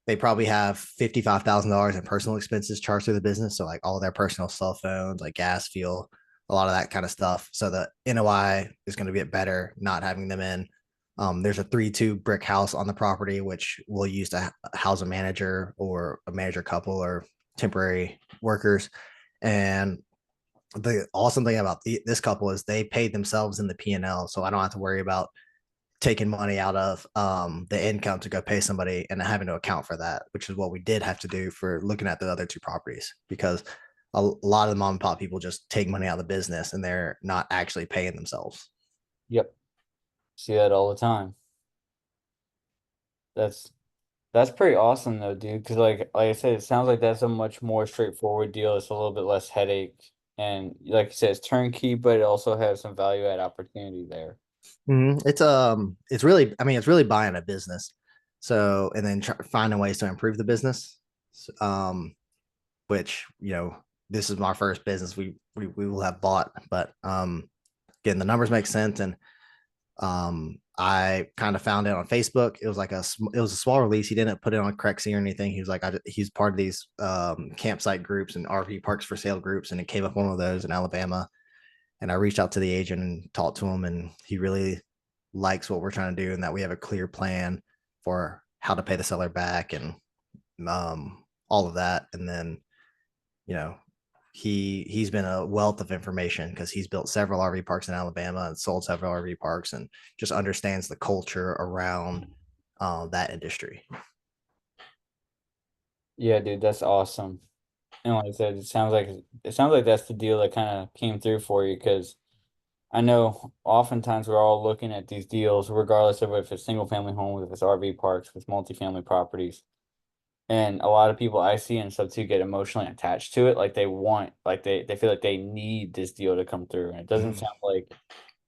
they probably have $55,000 in personal expenses charged through the business. So like all their personal cell phones, like gas, fuel, a lot of that kind of stuff. So the NOI is going to get better not having them in. There's a 3-2 brick house on the property, which we'll use to house a manager or a manager couple or temporary workers. And the awesome thing about this couple is they paid themselves in the P&L. So I don't have to worry about taking money out of the income to go pay somebody and having to account for that, which is what we did have to do for looking at the other two properties, because a lot of the mom and pop people just take money out of the business and they're not actually paying themselves. Yep. See that all the time. That's that's pretty awesome though, dude. Because like I said, it sounds like that's a much more straightforward deal. It's a little bit less headache, and like you said, it's turnkey, but it also has some value add opportunity there. It's really, I mean, it's really buying a business. So, and then finding ways to improve the business. Um, which, this is my first business we will have bought, but again, the numbers make sense. And I kind of found it on Facebook. It was like it was a small release. He didn't put it on Crexy or anything. He was like, he's part of these campsite groups and RV parks for sale groups, and it came up one of those in Alabama. And I reached out to the agent and talked to him, and he really likes what we're trying to do, and that we have a clear plan for how to pay the seller back and all of that. And then, you know, he's been a wealth of information because he's built several RV parks in Alabama and sold several RV parks, and just understands the culture around that industry. Yeah, dude, that's awesome. And like I said, it sounds like that's the deal that kind of came through for you because I know oftentimes we're all looking at these deals, regardless of if it's single family homes, if it's RV parks, if it's multifamily properties. And a lot of people I see and stuff too get emotionally attached to it. Like they want, like they feel like they need this deal to come through. And it doesn't Mhm. sound like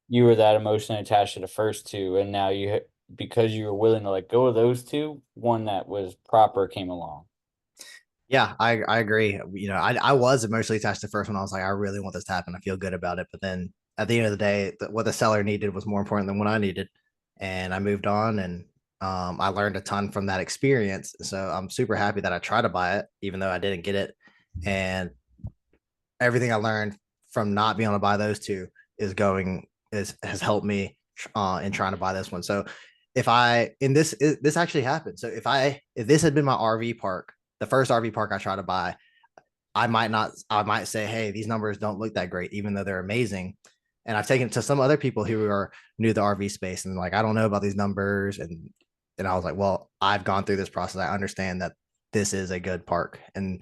you were that emotionally attached to the first two. And now because you were willing to let go of those two, one that was proper came along. Yeah, I agree. I was emotionally attached to the first one. I was like, I really want this to happen. I feel good about it. But then at the end of the day, what the seller needed was more important than what I needed. And I moved on, and I learned a ton from that experience. So I'm super happy that I tried to buy it, even though I didn't get it. And everything I learned from not being able to buy those two is has helped me in trying to buy this one. So if I in this actually happened. So if this had been my RV park, the first RV park I try to buy, I might say, hey, these numbers don't look that great, even though they're amazing. And I've taken it to some other people who are new to the RV space and like, I don't know about these numbers. And I was like, well, I've gone through this process. I understand that this is a good park. And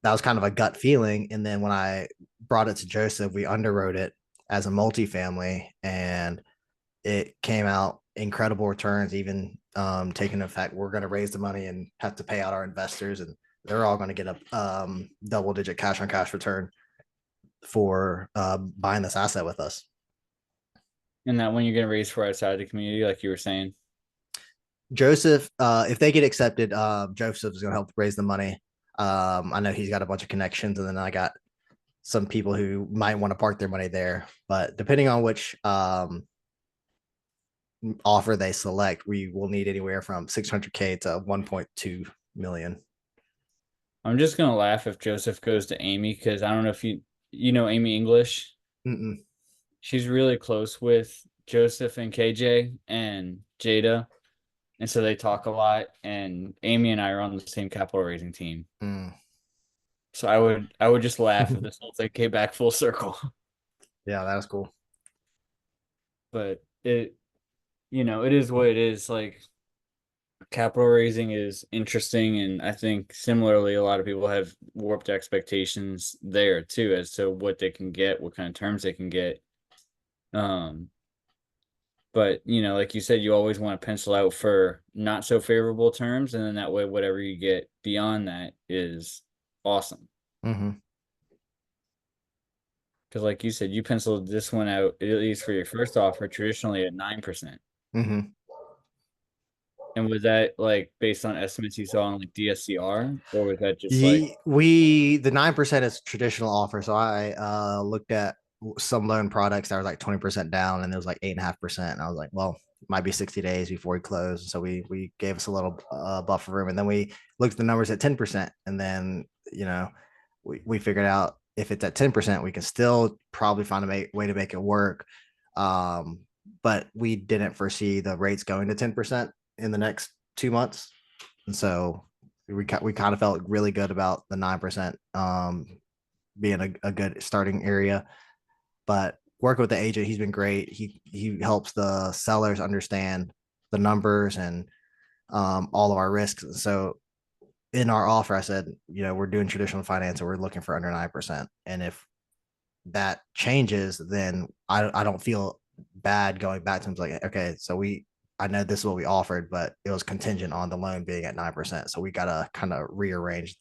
that was kind of a gut feeling. And then when I brought it to Joseph, we underwrote it as a multifamily, and it came out incredible returns, even taking the fact we're going to raise the money and have to pay out our investors, and they're all going to get a double digit cash on cash return for buying this asset with us. And that when you're gonna raise for outside the community, like you were saying. Joseph, if they get accepted, Joseph is going to help raise the money. I know he's got a bunch of connections, and then I got some people who might want to park their money there. But depending on which offer they select, we will need anywhere from 600K to 1.2 million. I'm just gonna laugh if Joseph goes to Amy because I don't know if you know Amy English. Mm-mm. She's really close with Joseph and KJ and Jada, and so they talk a lot. And Amy and I are on the same capital raising team, Mm. so I would just laugh if this whole thing came back full circle. Yeah, that was cool. But it is what it is. Like capital raising is interesting, and I think similarly, a lot of people have warped expectations there too as to what they can get, what kind of terms they can get. Um, but like you said, you always want to pencil out for not so favorable terms, and then that way, whatever you get beyond that is awesome. Mm-hmm. Because, like you said, you penciled this one out at least for your first offer traditionally at 9%. Mm-hmm. And was that like based on estimates you saw on like DSCR, or was that just like, The 9% is traditional offer. So I looked at some loan products that were like 20% down, and it was like 8.5%. And I was like, well, it might be 60 days before we close. So we gave us a little buffer room, and then we looked at the numbers at 10%, and then we figured out if it's at 10%, we can still probably find a way to make it work. Um, but we didn't foresee the rates going to 10% in the next 2 months, and so we kind of felt really good about the 9% being a good starting area. But working with the agent, he's been great. He helps the sellers understand the numbers and all of our risks. So in our offer, I said, we're doing traditional finance and we're looking for under 9%. And if that changes, then I don't feel bad going back to him like, okay, so I know this is what we offered, but it was contingent on the loan being at 9%. So we gotta kind of rearrange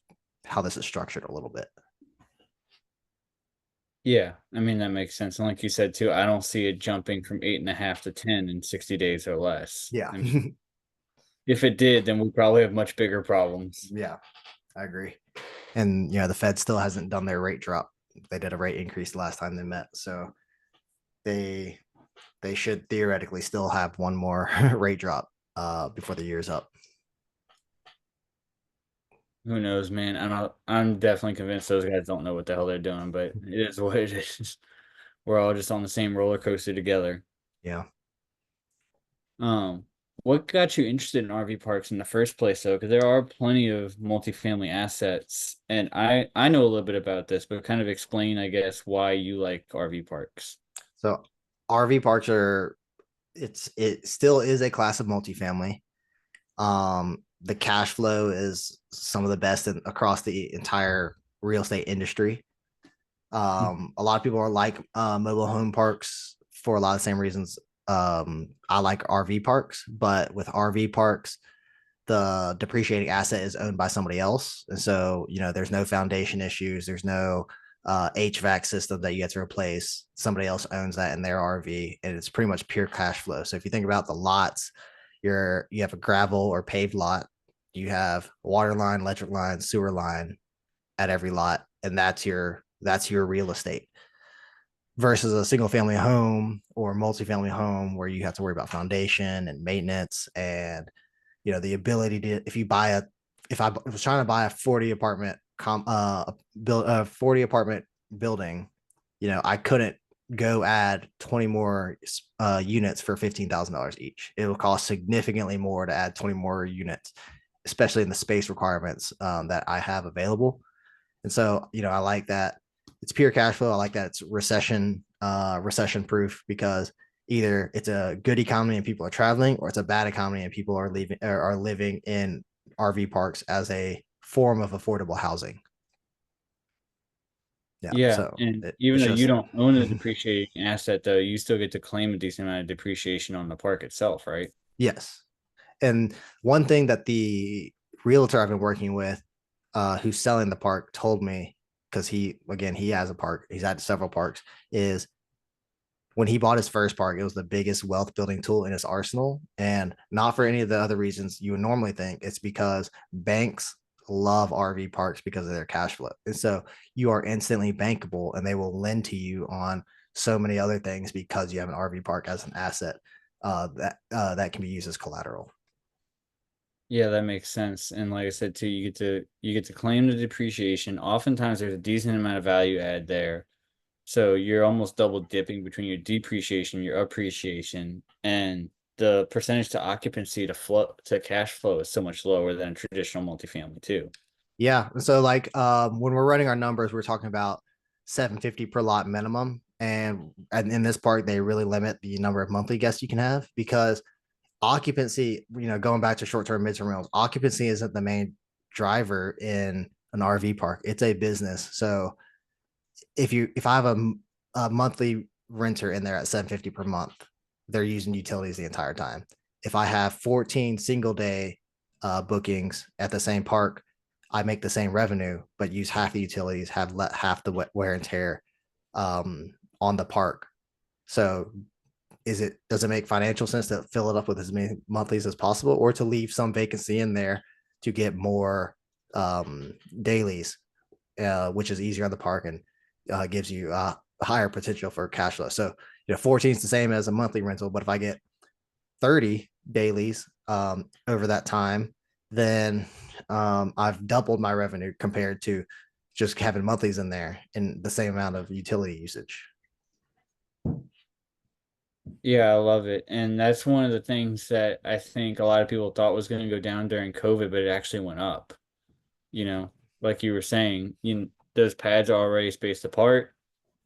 how this is structured a little bit. yeah, I mean, that makes sense. And like you said too, I don't see it jumping from 8.5 to 10 in 60 days or less. Yeah. I mean, if it did, then we probably have much bigger problems. Yeah, I agree. And the Fed still hasn't done their rate drop. They did a rate increase the last time they met. So they they should theoretically still have one more rate drop before the year's up. Who knows, man? I'm definitely convinced those guys don't know what the hell they're doing, but it is what it is. We're all just on the same roller coaster together. Yeah. Um, what got you interested in RV parks in the first place, though? Because there are plenty of multifamily assets, and I know a little bit about this, but kind of explain, I guess, why you like RV parks. So RV parks it still is a class of multifamily. The cash flow is some of the best across the entire real estate industry. A lot of people are like mobile home parks for a lot of the same reasons. I like RV parks, but with RV parks, the depreciating asset is owned by somebody else. And so, there's no foundation issues. There's no HVAC system that you get to replace. Somebody else owns that in their RV, and it's pretty much pure cash flow. So if you think about the lots, you have a gravel or paved lot. You have water line, electric line, sewer line at every lot, and that's your real estate versus a single family home or multifamily home where you have to worry about foundation and maintenance and the ability to if I was trying to buy a 40 apartment build a 40 apartment building, I couldn't go add 20 more units for $15,000 each. It will cost significantly more to add 20 more units, especially in the space requirements that I have available. And so, I like that it's pure cash flow. I like that it's recession proof because either it's a good economy and people are traveling, or it's a bad economy and people are leaving or are living in RV parks as a form of affordable housing. Yeah. Yeah, So and even it's though you just don't own a depreciating asset, though, you still get to claim a decent amount of depreciation on the park itself, right? yes. And one thing that the realtor I've been working with, who's selling the park, told me, because he has a park, he's had several parks, is when he bought his first park, it was the biggest wealth building tool in his arsenal. And not for any of the other reasons you would normally think. It's because banks love RV parks because of their cash flow. And so you are instantly bankable and they will lend to you on so many other things because you have an RV park as an asset that can be used as collateral. Yeah, that makes sense. And like I said too, you get to claim the depreciation. Oftentimes there's a decent amount of value add there. So you're almost double dipping between your depreciation, your appreciation, and the percentage to occupancy to cash flow is so much lower than a traditional multifamily too. Yeah. So like when we're running our numbers, we're talking about 750 per lot minimum. And in this park, they really limit the number of monthly guests you can have because occupancy, going back to short-term midterm rentals, occupancy isn't the main driver in an RV park. It's a business. So if I have a monthly renter in there at 750 per month, they're using utilities the entire time. If I have 14 single day bookings at the same park, I make the same revenue, but use half the utilities, have let half the wear and tear on the park. So does it make financial sense to fill it up with as many monthlies as possible, or to leave some vacancy in there to get more dailies, which is easier on the park and gives you higher potential for cash flow. So 14 is the same as a monthly rental, but if I get 30 dailies over that time, then I've doubled my revenue compared to just having monthlies in there in the same amount of utility usage. Yeah, I love it. And that's one of the things that I think a lot of people thought was going to go down during COVID, but it actually went up. You know, like you were saying, those pads are already spaced apart.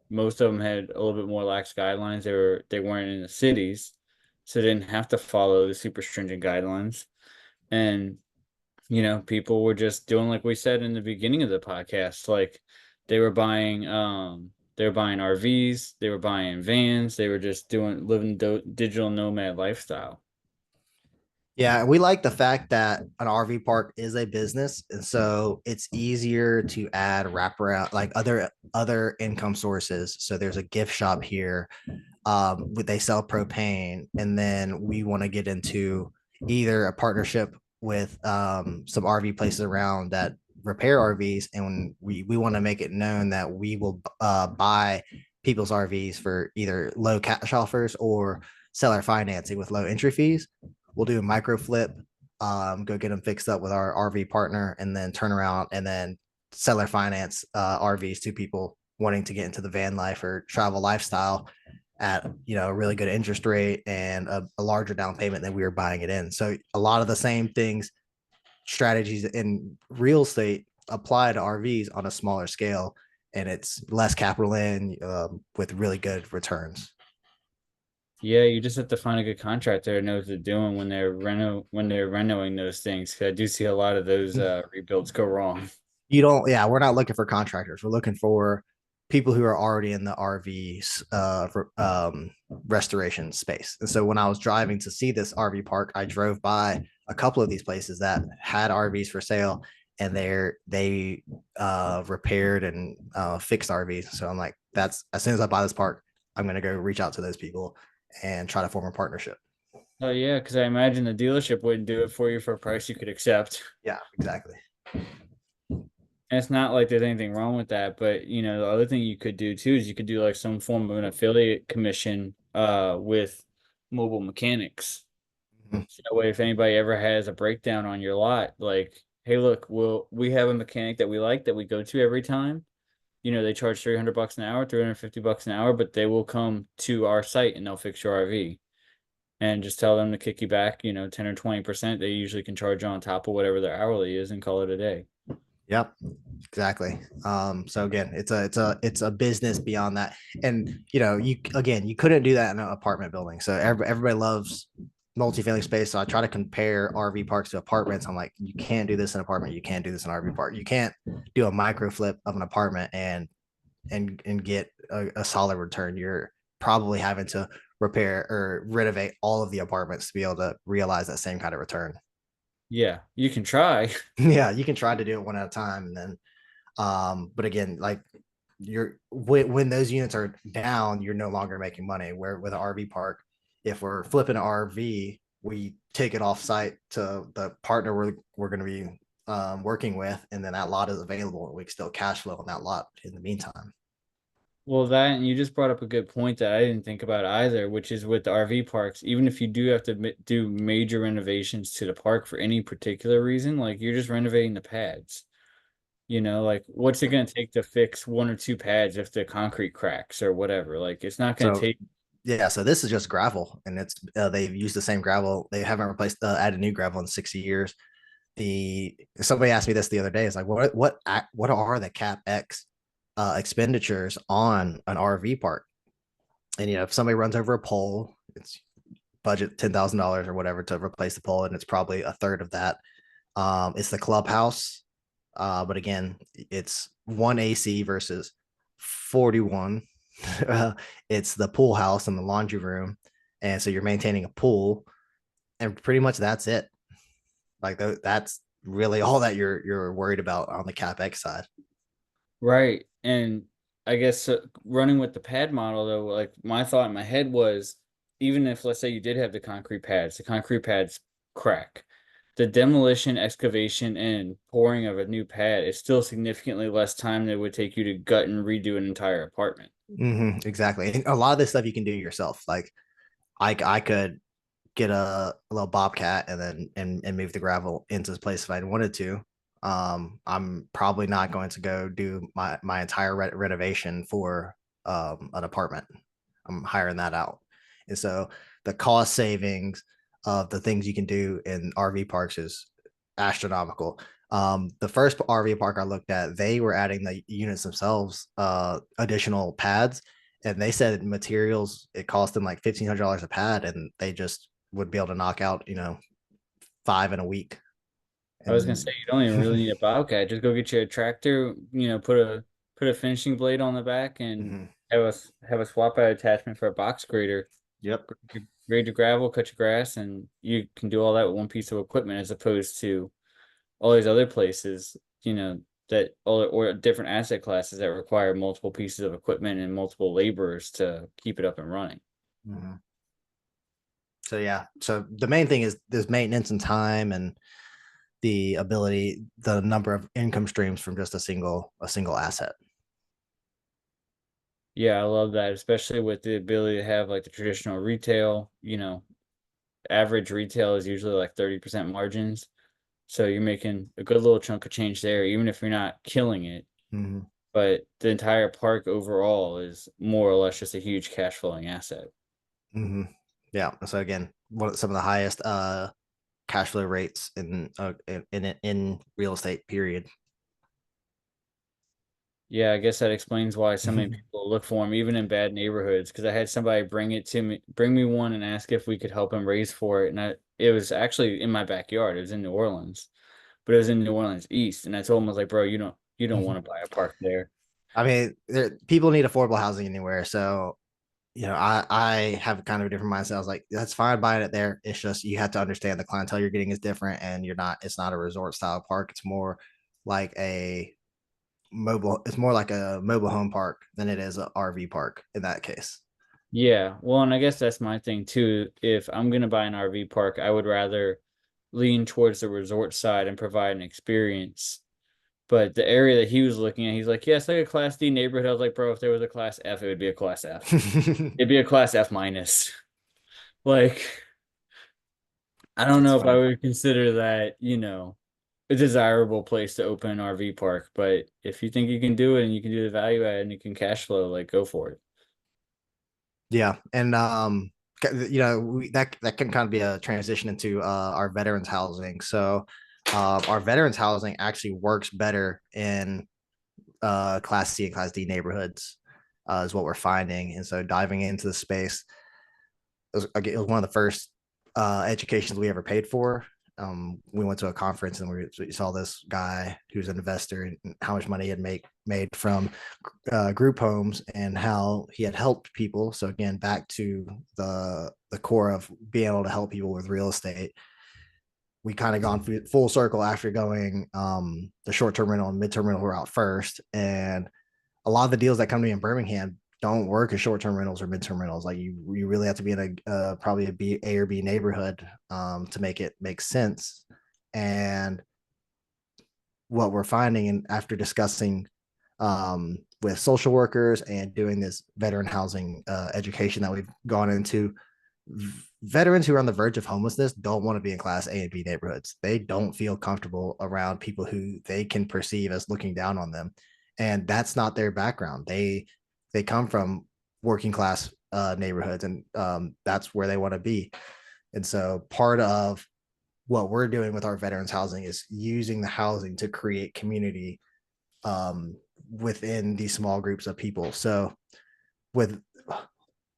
Most of them had a little bit more lax guidelines. They weren't in the cities, so they didn't have to follow the super stringent guidelines. And people were just doing like we said in the beginning of the podcast, like they were buying RVs, they were buying vans, they were just doing living digital nomad lifestyle. Yeah, we like the fact that an RV park is a business, and so it's easier to add wraparound like other income sources. So there's a gift shop here. They sell propane, and then we want to get into either a partnership with some RV places around that repair RVs, and we want to make it known that we will buy people's RVs for either low cash offers or seller financing with low entry fees. We'll do a micro flip, go get them fixed up with our RV partner, and then turn around and then seller finance RVs to people wanting to get into the van life or travel lifestyle at a really good interest rate and a larger down payment than we were buying it in. So a lot of the same things, strategies in real estate apply to RVs on a smaller scale, and it's less capital in with really good returns. Yeah, you just have to find a good contractor that knows what they're doing when they're renovating those things. 'Cause I do see a lot of those rebuilds go wrong. You don't, yeah, we're not looking for contractors. We're looking for people who are already in the RVs restoration space. And so when I was driving to see this RV park, I drove by a couple of these places that had RVs for sale, and they repaired and fixed RVs. So I'm like, that's as soon as I buy this park, I'm going to go reach out to those people and try to form a partnership. Oh yeah, because I imagine the dealership wouldn't do it for you for a price you could accept. Yeah, exactly. And it's not like there's anything wrong with that, but the other thing you could do too is you could do like some form of an affiliate commission with mobile mechanics. Mhm. So that way if anybody ever has a breakdown on your lot, like, hey look, we have a mechanic that we like that we go to every time. They charge $300 an hour, $350 an hour, but they will come to our site and they'll fix your RV. And just tell them to kick you back, 10 or 20%. They usually can charge you on top of whatever their hourly is and call it a day. Yep, exactly. So again, it's a business beyond that, and you couldn't do that in an apartment building. So everybody loves multifamily space. So I try to compare RV parks to apartments. I'm like, you can't do this in an apartment. You can't do this in an RV park. You can't do a micro flip of an apartment and get a solid return. You're probably having to repair or renovate all of the apartments to be able to realize that same kind of return. Yeah, you can try. Yeah, you can try to do it one at a time, and then but again, like you're when those units are down, you're no longer making money. Where with an RV park, if we're flipping an RV, we take it off site to the partner we're going to be working with, and then that lot is available, and we can still cash flow on that lot in the meantime. Well, that and you just brought up a good point that I didn't think about either, which is with the RV parks, even if you do have to do major renovations to the park for any particular reason, like you're just renovating the pads. Like what's it going to take to fix one or two pads if the concrete cracks or whatever? Like it's not going to So take. yeah, so this is just gravel, and it's they've used the same gravel. They haven't replaced added new gravel in 60 years. The Somebody asked me this the other day. It's like what are the capex expenditures on an RV park? And if somebody runs over a pole, it's budget $10,000 or whatever to replace the pole, and it's probably a third of that. It's the clubhouse, but again, it's one AC versus 41. It's the pool house and the laundry room, and so you're maintaining a pool, and pretty much that's it. Like that's really all that you're worried about on the capex side. Right. And I guess running with the pad model, though, like my thought in my head was even if, let's say, you did have the concrete pads crack, the demolition, excavation, and pouring of a new pad is still significantly less time than it would take you to gut and redo an entire apartment. Exactly. And a lot of this stuff you can do yourself. Like I could get a little bobcat and then and move the gravel into this place if I wanted to. I'm probably not going to go do my entire renovation for an apartment. I'm hiring that out, and so the cost savings of the things you can do in RV parks is astronomical. The first RV park I looked at, they were adding the units themselves, additional pads, and they said materials it cost them like $1,500 a pad, and they just would be able to knock out five in a week. I was gonna And say you don't even really need a bobcat. Just go get you a tractor, put a finishing blade on the back and Mhm. have a swap out attachment for a box grader. Yep. Grade your gravel, cut your grass, and you can do all that with one piece of equipment as opposed to all these other places, that or different asset classes that require multiple pieces of equipment and multiple laborers to keep it up and running. Mhm. So yeah, so the main thing is there's maintenance and time and the number of income streams from just a single asset. Yeah, I love that, especially with the ability to have like the traditional retail, average retail is usually like 30% margins. So you're making a good little chunk of change there, even if you're not killing it. Mm-hmm. But the entire park overall is more or less just a huge cash flowing asset. Mm-hmm. Yeah. So again, some of the highest cash flow rates in real estate. Period. Yeah, I guess that explains why so many people look for them, even in bad neighborhoods. Because I had somebody bring me one, and ask if we could help him raise for it, and it was actually in my backyard. It was in New Orleans, but it was in New Orleans East, and I told him I was like, bro, you don't want to buy a park there. I mean, people need affordable housing anywhere. So I have kind of a different mindset. I was like, that's fine buying it there. It's just you have to understand the clientele you're getting is different, and it's not a resort style park. It's more like a mobile. It's more like a mobile home park than it is a RV park in that case. Yeah, well, and I guess that's my thing too. If I'm gonna buy an RV park, I would rather lean towards the resort side and provide an experience. But the area that he was looking at, he's like, yeah, it's like a class D neighborhood. I was like, bro, if there was a class F, it would be a class F. It'd be a class F minus. Like, I don't That's know if I funny. would consider that, a desirable place to open an RV park. But if you think you can do it and you can do the value add and you can cash flow, like go for it. Yeah, and that can kind of be a transition into our veterans housing. So our veterans housing actually works better in Class C and Class D neighborhoods, is what we're finding. And so diving into the space, it was one of the first educations we ever paid for. We went to a conference and we saw this guy who's an investor and how much money he had made from group homes and how he had helped people. So again, back to the core of being able to help people with real estate. We kind of gone full circle after going the short term rental and midterm rental route first, and a lot of the deals that come to me in Birmingham don't work as short term rentals or midterm rentals. Like you really have to be in probably A or B neighborhood to make it make sense. And what we're finding, and after discussing with social workers and doing this veteran housing education that we've gone into, veterans who are on the verge of homelessness don't want to be in class A and B neighborhoods. They don't feel comfortable around people who they can perceive as looking down on them. And that's not their background. They come from working class neighborhoods, and that's where they want to be. And so part of what we're doing with our veterans housing is using the housing to create community within these small groups of people. So with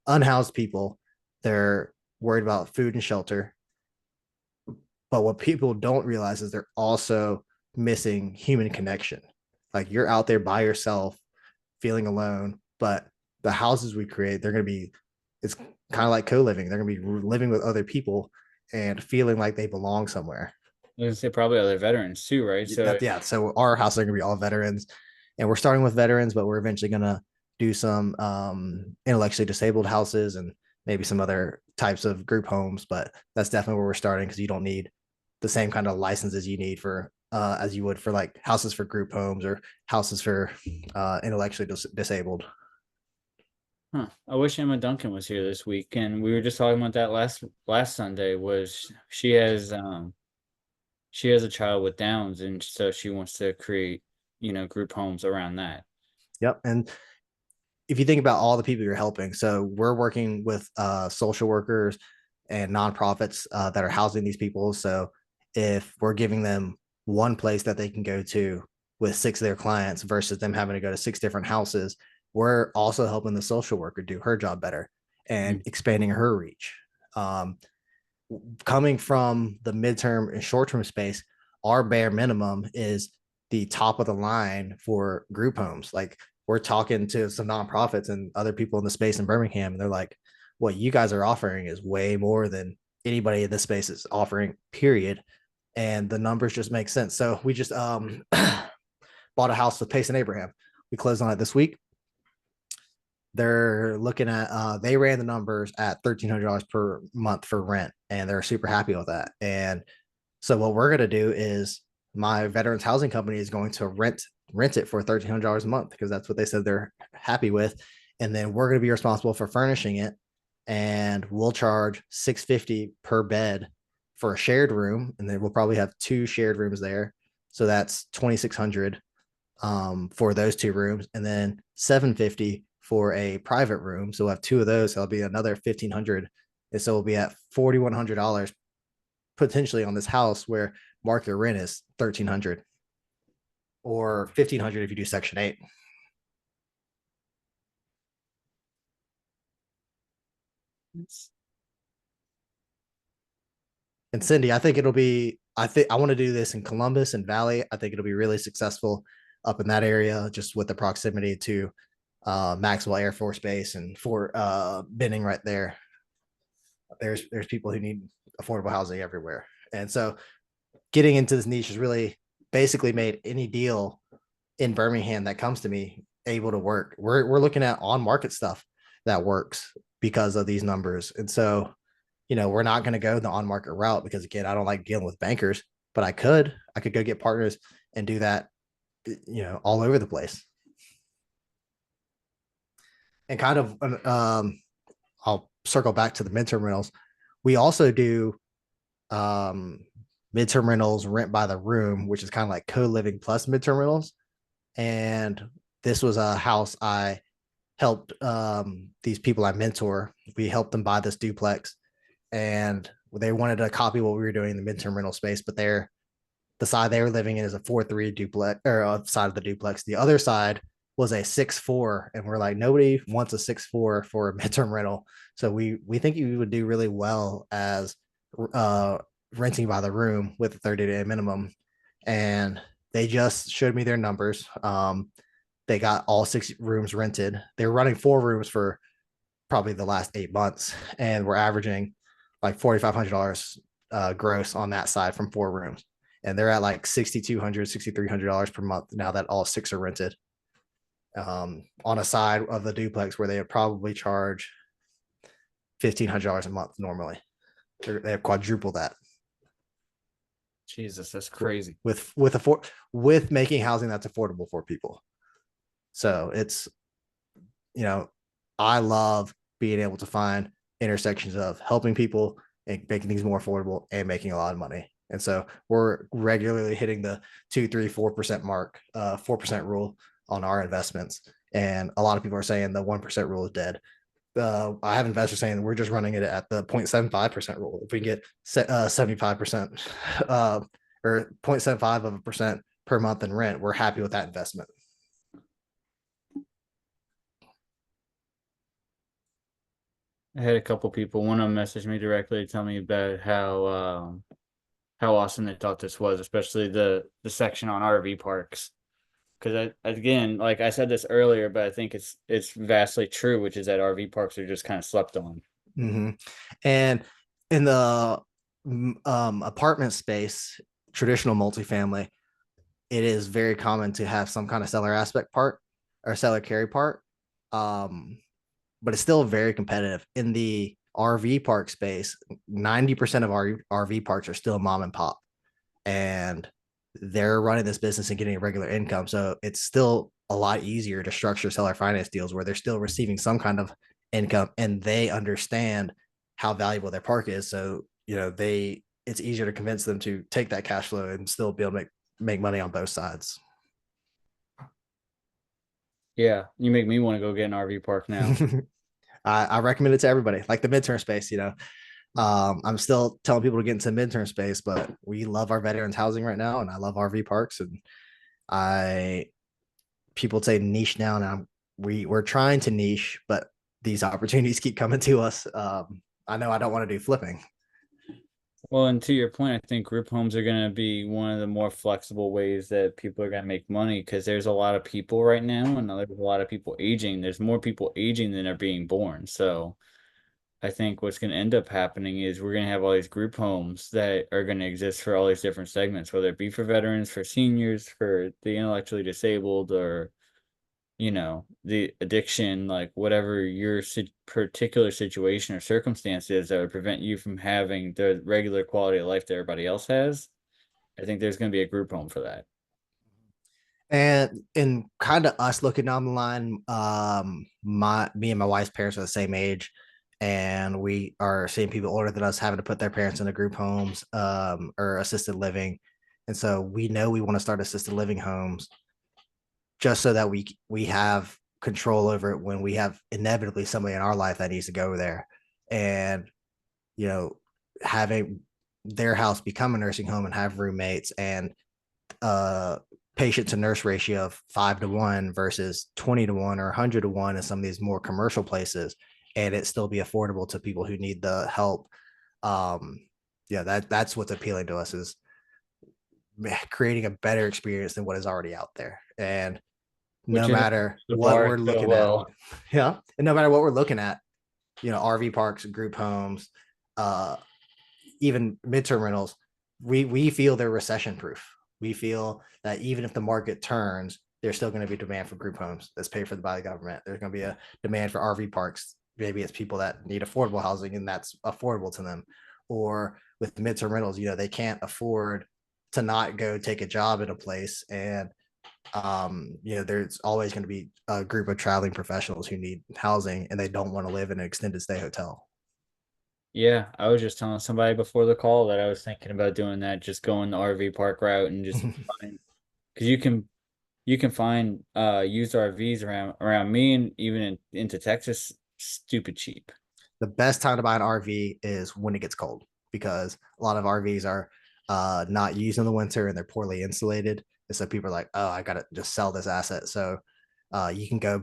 unhoused people, they're worried about food and shelter. But what people don't realize is they're also missing human connection. Like you're out there by yourself, feeling alone, but the houses we create, they're going to be, it's kind of like co living. They're going to be living with other people and feeling like they belong somewhere. I was gonna say probably other veterans too, right? So Yeah. So our house are going to be all veterans, and we're starting with veterans, but we're eventually going to do some intellectually disabled houses and maybe some other types of group homes. But that's definitely where we're starting because you don't need the same kind of licenses you need for as you would for like houses for group homes or houses for intellectually disabled. Huh. I wish Emma Duncan was here this week, and we were just talking about that last Sunday. Was she has a child with Downs, and so she wants to create, group homes around that. Yep. And if you think about all the people you're helping, so we're working with social workers and nonprofits that are housing these people. So if we're giving them one place that they can go to with six of their clients versus them having to go to six different houses, we're also helping the social worker do her job better and Mm. expanding her reach. Um, Coming from the midterm and short term space, our bare minimum is the top of the line for group homes. Like we're talking to some nonprofits and other people in the space in Birmingham, and they're like, what you guys are offering is way more than anybody in this space is offering, period. And the numbers just make sense. So we just bought a house with Pace and Abraham. We closed on it this week. They're looking at they ran the numbers at $1,300 per month for rent, and they're super happy with that. And so what we're going to do is my veterans housing company is going to rent it for $1,300 a month because that's what they said they're happy with. And then we're going to be responsible for furnishing it, and we'll charge $650 per bed for a shared room, and then we'll probably have two shared rooms there. So that's 2,600 for those two rooms, and then 750 for a private room. So we'll have two of those. So it'll be another 1,500, and so we'll be at $4,100 potentially on this house where market rent is 1,300 or 1,500 if you do Section 8. It's- And Cindy, I think it'll be. I think I want to do this in Columbus and Valley. I think it'll be really successful up in that area, just with the proximity to Maxwell Air Force Base and Fort Benning right there. There's people who need affordable housing everywhere, and so getting into this niche has really basically made any deal in Birmingham that comes to me able to work. We're looking at on market stuff. that works because of these numbers. And so, we're not going to go the on market route because, again, I don't like dealing with bankers, but I could go get partners and do that, all over the place. And kind of, I'll circle back to the midterm rentals. We also do um, midterm rentals, rent by the room, which is kind of like co-living plus midterm rentals. And this was a house I helped these people I mentor. We helped them buy this duplex, and they wanted to copy what we were doing in the midterm rental space, but the side they were living in is a 4-3 duplex, or side of the duplex. The other side was a 6-4, and we're like, nobody wants a 6-4 for a midterm rental. So we think you would do really well as uh, renting by the room with a 30-day minimum. And they just showed me their numbers. They got all 6 rooms rented. They were running 4 rooms for probably the last 8 months, and we're averaging like $4,500 gross on that side from 4 rooms. And they're at like $6,200, $6,300 per month now that all 6 are rented. On a side of the duplex where they would probably charge $1,500 a month normally. They have quadrupled that. Jesus, that's crazy. With making housing that's affordable for people. So it's, I love being able to find intersections of helping people and making things more affordable and making a lot of money. And so we're regularly hitting the 2, 3, 4% mark, 4% rule on our investments. And a lot of people are saying the 1% rule is dead. I have investors saying we're just running it at the 0.75% rule. If we get 75% or 0.75% per month in rent, we're happy with that investment. I had a couple people. One of them messaged me directly to tell me about how awesome they thought this was, especially the section on RV parks. Because again, like I said this earlier, but I think it's vastly true, which is that RV parks are just kind of slept on. Mm-hmm. And in the apartment space, traditional multifamily, it is very common to have some kind of seller aspect part or seller carry part. But it's still very competitive. In the RV park space, 90% of our RV parks are still mom and pop, and they're running this business and getting a regular income. So it's still a lot easier to structure seller finance deals where they're still receiving some kind of income and they understand how valuable their park is. So, it's easier to convince them to take that cash flow and still be able to make money on both sides. Yeah, you make me want to go get an RV park now. I recommend it to everybody, like the midterm space. I'm still telling people to get into midterm space, but we love our veterans housing right now, and I love RV parks. And people say niche now, and we're trying to niche, but these opportunities keep coming to us. I know I don't want to do flipping. Well, and to your point, I think group homes are going to be one of the more flexible ways that people are going to make money because there's a lot of people right now and there's a lot of people aging. There's more people aging than are being born. So I think what's going to end up happening is we're going to have all these group homes that are going to exist for all these different segments, whether it be for veterans, for seniors, for the intellectually disabled, or the addiction, like whatever your particular situation or circumstance is that would prevent you from having the regular quality of life that everybody else has. I think there's going to be a group home for that. And kind of us looking down the line, me and my wife's parents are the same age, and we are seeing people older than us having to put their parents into group homes, or assisted living. And so we know we want to start assisted living homes just so that we have control over it when we have inevitably somebody in our life that needs to go there. And having their house become a nursing home and have roommates, and patient to nurse ratio of 5-1 versus 20-1 or 100-1 in some of these more commercial places, and it still be affordable to people who need the help. That's what's appealing to us, is creating a better experience than what is already out there. And no matter what we're looking at, and no matter what we're looking at, RV parks, group homes, even midterm rentals, we feel they're recession proof. We feel that even if the market turns, there's still going to be demand for group homes that's paid for by the government. There's going to be a demand for RV parks. Maybe it's people that need affordable housing and that's affordable to them. Or with midterm rentals, they can't afford to not go take a job at a place. And there's always going to be a group of traveling professionals who need housing and they don't want to live in an extended stay hotel. Yeah, I was just telling somebody before the call that I was thinking about doing that, just going the RV park route and just find because you can find used RVs around me and even into Texas stupid cheap. The best time to buy an RV is when it gets cold because a lot of RVs are not used in the winter and they're poorly insulated. And so people are like, oh, I got to just sell this asset. So you can go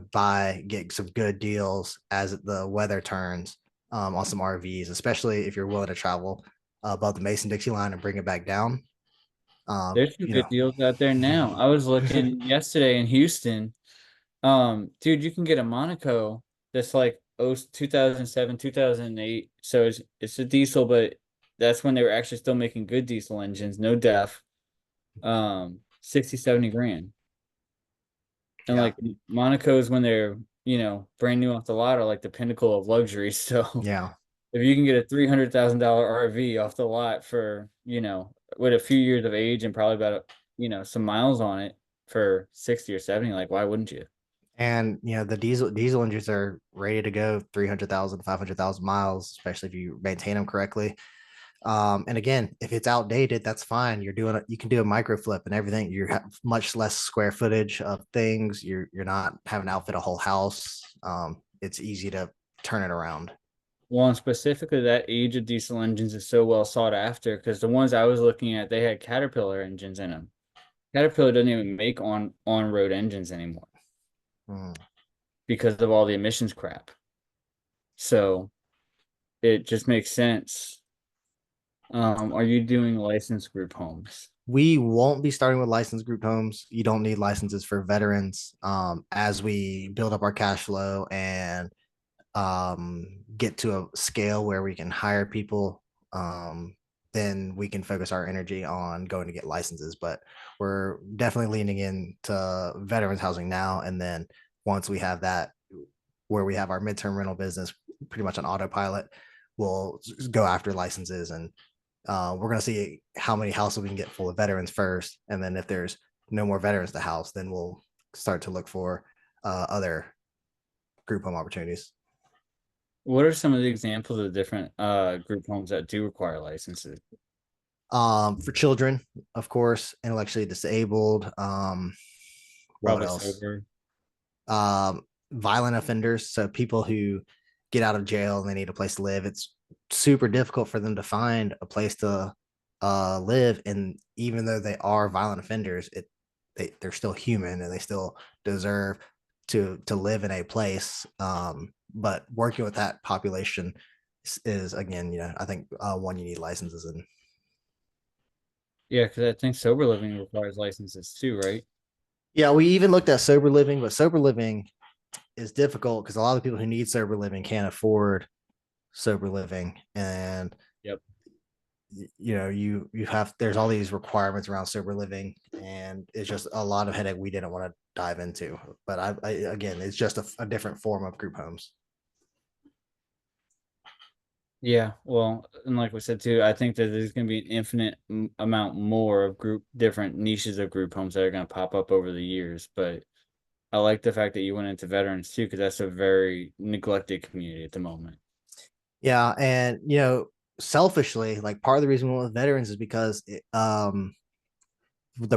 get some good deals as the weather turns on some RVs, especially if you're willing to travel above the Mason Dixie line and bring it back down. There's some You good know, deals out there now. I was looking yesterday in Houston. Dude, you can get a Monaco that's like 2007, 2008. So it's a diesel, but that's when they were actually still making good diesel engines, no DEF. 60, 70 grand. And yeah, like Monaco's when they're, brand new off the lot are like the pinnacle of luxury. So yeah. if you can get a $300,000 RV off the lot for, with a few years of age and probably about, some miles on it for 60 or 70, like why wouldn't you? And the diesel engines are ready to go 300,000, 500,000 miles, especially if you maintain them correctly. And again, if it's outdated, that's fine. You can do a micro flip and everything. You have much less square footage of things. You're not having to outfit a whole house. It's easy to turn it around. Well, and specifically that age of diesel engines is so well sought after because the ones I was looking at, they had Caterpillar engines in them. Caterpillar doesn't even make on-road engines anymore Mm. because of all the emissions crap. So it just makes sense. Are you doing licensed group homes? We won't be starting with licensed group homes. You don't need licenses for veterans. As we build up our cash flow and get to a scale where we can hire people, then we can focus our energy on going to get licenses. But we're definitely leaning into veterans housing now. And then once we have that, where we have our midterm rental business pretty much on autopilot, we'll go after licenses and we're going to see how many houses we can get full of veterans first. And then if there's no more veterans to house, then we'll start to look for other group home opportunities. What are some of the examples of different group homes that do require licenses? For children, of course, intellectually disabled. What Probably else? sober. Um, Violent offenders. So people who get out of jail and they need a place to live. It's super difficult for them to find a place to live. And even though they are violent offenders, they're still human and they still deserve to live in a place. But working with that population is again, I think one you need licenses in. Yeah, because I think sober living requires licenses too, right? Yeah, we even looked at sober living, but sober living is difficult because a lot of people who need sober living can't afford sober living, and Yep. you have there's all these requirements around sober living, and it's just a lot of headache we didn't want to dive into. But I again, it's just a different form of group homes. Yeah, well, and like we said too, I think that there's going to be an infinite amount more of different niches of group homes that are going to pop up over the years. But I like the fact that you went into veterans too, because that's a very neglected community at the moment. Yeah, and selfishly, like part of the reason we went with veterans is because the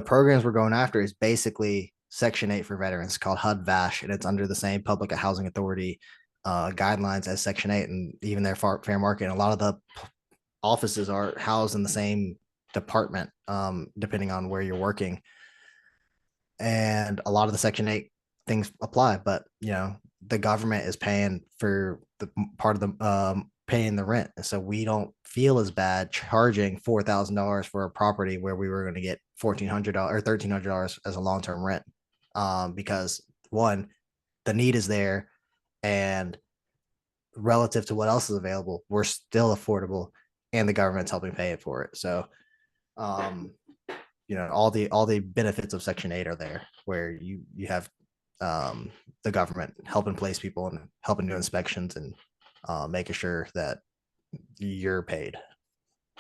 programs we're going after is basically Section 8 for veterans called HUD VASH, and it's under the same Public Housing Authority guidelines as Section 8 and even their fair market. And a lot of the offices are housed in the same department, depending on where you're working. And a lot of the Section 8 things apply, but the government is paying for the part of the paying the rent. And so we don't feel as bad charging $4,000 for a property where we were going to get $1,400 or $1,300 as a long-term rent. Because one, the need is there, and relative to what else is available, we're still affordable, and the government's helping pay it for it. So, um, all the benefits of Section 8 are there, where you have the government helping place people and helping do inspections and making sure that you're paid.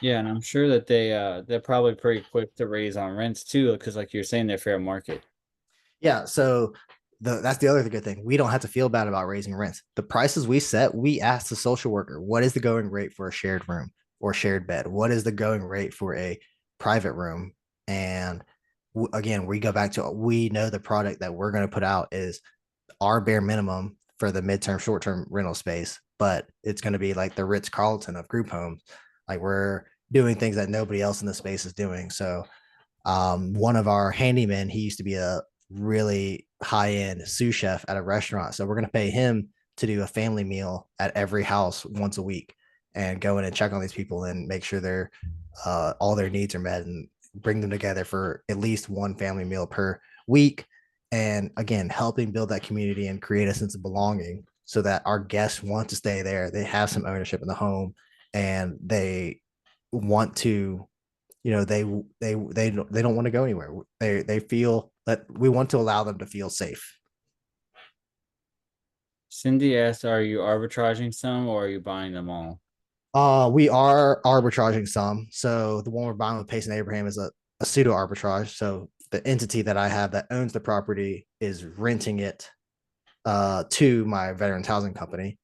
Yeah, and I'm sure that they're probably pretty quick to raise on rents too, because like you're saying, they're fair market. Yeah, so that's the other good thing. We don't have to feel bad about raising rents. The prices we set, we ask the social worker, what is the going rate for a shared room or shared bed? What is the going rate for a private room? And again, we go back to, we know the product that we're going to put out is our bare minimum for the midterm, short term rental space, but it's going to be like the Ritz Carlton of group homes. Like we're doing things that nobody else in the space is doing. So one of our handymen, he used to be a really high end sous chef at a restaurant. So we're going to pay him to do a family meal at every house once a week and go in and check on these people and make sure they're all their needs are met and bring them together for at least one family meal per week. And again, helping build that community and create a sense of belonging so that our guests want to stay there. They have some ownership in the home and they want to, they don't want to go anywhere. They feel that we want to allow them to feel safe. Cindy asked, "Are you arbitraging some, or are you buying them all?" We are arbitraging some. So the one we're buying with Pace and Abraham is a pseudo arbitrage. So the entity that I have that owns the property is renting it to my veterans housing company.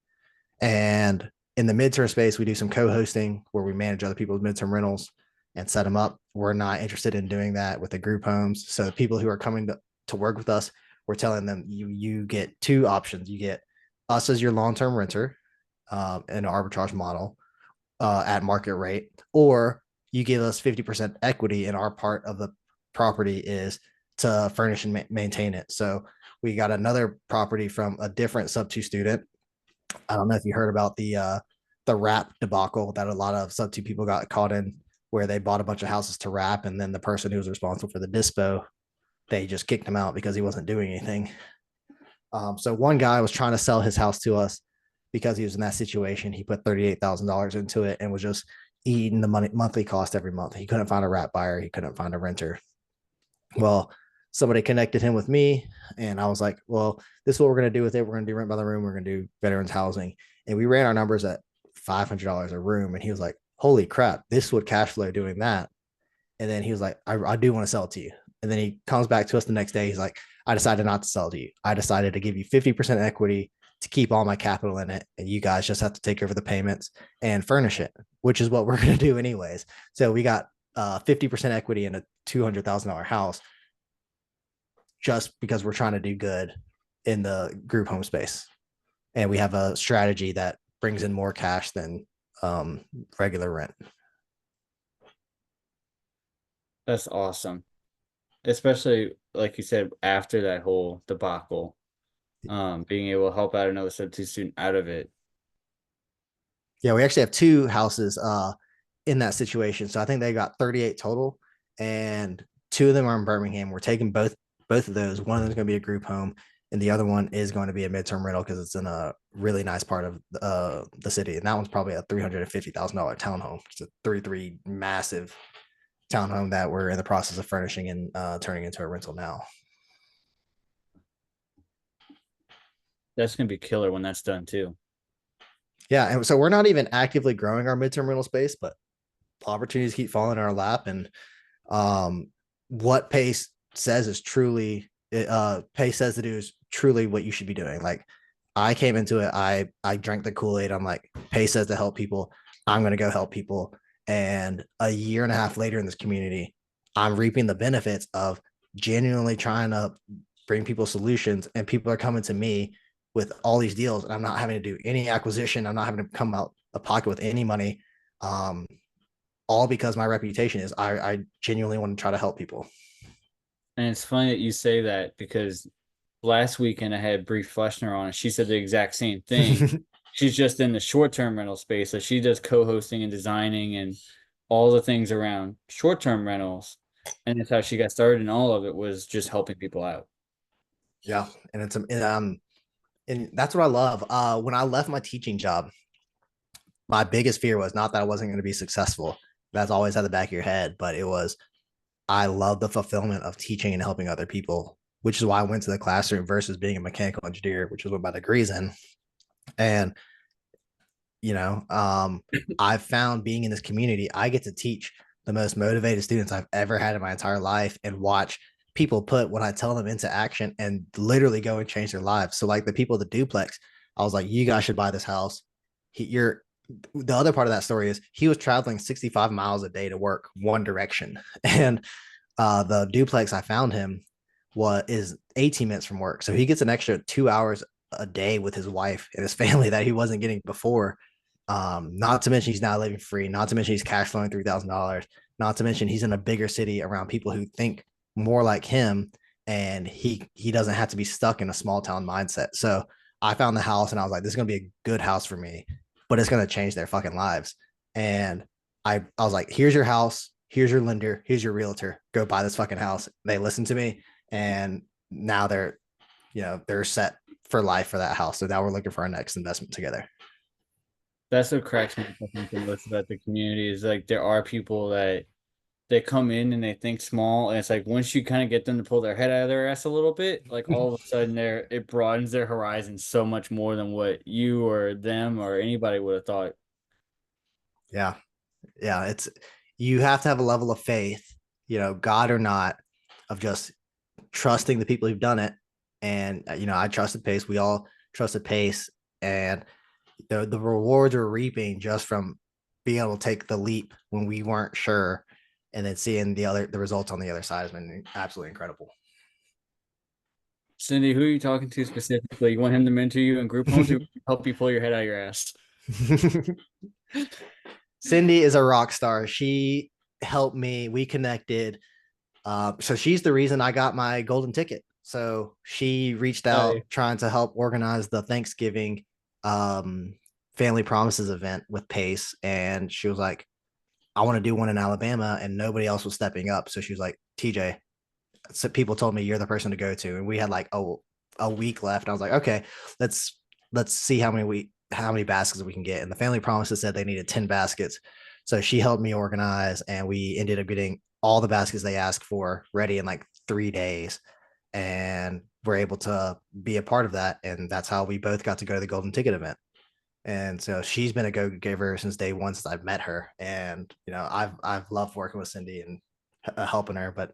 And in the midterm space, we do some co-hosting where we manage other people's midterm rentals and set them up. We're not interested in doing that with the group homes. So the people who are coming to work with us, we're telling them you get two options. You get us as your long-term renter in an arbitrage model at market rate, or you give us 50% equity in our part of the property is to furnish and maintain it. So we got another property from a different sub two student. I don't know if you heard about the wrap debacle that a lot of sub two people got caught in, where they bought a bunch of houses to wrap, and then the person who was responsible for the dispo, they just kicked him out because he wasn't doing anything. So one guy was trying to sell his house to us because he was in that situation. He put $38,000 into it and was just eating the monthly cost every month. He couldn't find a wrap buyer. He couldn't find a renter. Well, somebody connected him with me, and I was like, well, this is what we're going to do with it. We're going to do rent by the room. We're going to do veterans housing. And we ran our numbers at $500 a room. And he was like, holy crap, this would cash flow doing that. And then he was like, I do want to sell it to you. And then he comes back to us the next day. He's like, I decided not to sell to you. I decided to give you 50% equity to keep all my capital in it. And you guys just have to take over the payments and furnish it, which is what we're going to do anyways. So we got 50% equity in a $200,000 house just because we're trying to do good in the group home space. And we have a strategy that brings in more cash than regular rent. That's awesome, especially like you said after that whole debacle. Being able to help out another sub two student out of it. Yeah, we actually have two houses in that situation. So I think they got 38 total, and two of them are in Birmingham. We're taking both of those. One of them is going to be a group home, and the other one is going to be a midterm rental because it's in a really nice part of the city. And that one's probably a $350,000 townhome. It's a 3 massive townhome that we're in the process of furnishing and turning into a rental now. That's gonna be killer when that's done too. Yeah, and so we're not even actively growing our midterm rental space, but opportunities keep falling in our lap, and um, what Pace says is truly Pace says to do is truly what you should be doing. Like I came into it, I drank the Kool-Aid. I'm like, Pace says to help people, I'm gonna go help people. And a year and a half later in this community, I'm reaping the benefits of genuinely trying to bring people solutions, and people are coming to me with all these deals, and I'm not having to do any acquisition. I'm not having to come out of pocket with any money. Um, all because my reputation is I genuinely want to try to help people. And it's funny that you say that because last weekend I had Bree Fleshner on and she said the exact same thing. She's just in the short term rental space. So she does co-hosting and designing and all the things around short term rentals. And that's how she got started, and all of it was just helping people out. Yeah, and and that's what I love. When I left my teaching job, my biggest fear was not that I wasn't going to be successful. That's always at the back of your head, but it was I love the fulfillment of teaching and helping other people, which is why I went to the classroom versus being a mechanical engineer, which is what my degree's in. And you know, I've found being in this community, I get to teach the most motivated students I've ever had in my entire life and watch people put what I tell them into action and literally go and change their lives. So, like the people at the duplex, I was like, you guys should buy this house. You're the other part of that story is he was traveling 65 miles a day to work one direction. And the duplex I found him is 18 minutes from work. So he gets an extra 2 hours a day with his wife and his family that he wasn't getting before. Not to mention he's now living free. Not to mention he's cash flowing $3,000. Not to mention he's in a bigger city around people who think more like him, and he doesn't have to be stuck in a small town mindset. So I found the house, and I was like, this is gonna be a good house for me, but it's gonna change their fucking lives. And I was like, here's your house, here's your lender, here's your realtor. Go buy this fucking house. They listened to me, and now they're set for life for that house. So now we're looking for our next investment together. That's what cracks me up, I think, the most about the community is like there are people that they come in and they think small, and it's like once you kind of get them to pull their head out of their ass a little bit, like all of a sudden it broadens their horizon so much more than what you or them or anybody would have thought. Yeah. Yeah. It's, you have to have a level of faith, God or not, of just trusting the people who've done it. And, I trusted Pace. We all trusted Pace. And the rewards we're reaping just from being able to take the leap when we weren't sure and then seeing the results on the other side has been absolutely incredible. Cindy, who are you talking to specifically? You want him to mentor you in group homes or help you pull your head out of your ass? Cindy is a rock star. She helped me. We connected. So she's the reason I got my golden ticket. So she reached out Hi. trying to help organize the Thanksgiving Family Promises event with Pace. And she was like, I want to do one in Alabama. And nobody else was stepping up. So she was like, TJ, so people told me you're the person to go to. And we had like a week left. I was like, okay, let's see how many baskets we can get. And the Family Promises said they needed 10 baskets. So she helped me organize, and we ended up getting all the baskets they asked for ready in like 3 days. And we're able to be a part of that. And that's how we both got to go to the Golden Ticket event. And so she's been a go giver since day one, since I've met her. And, I've loved working with Cindy and helping her, but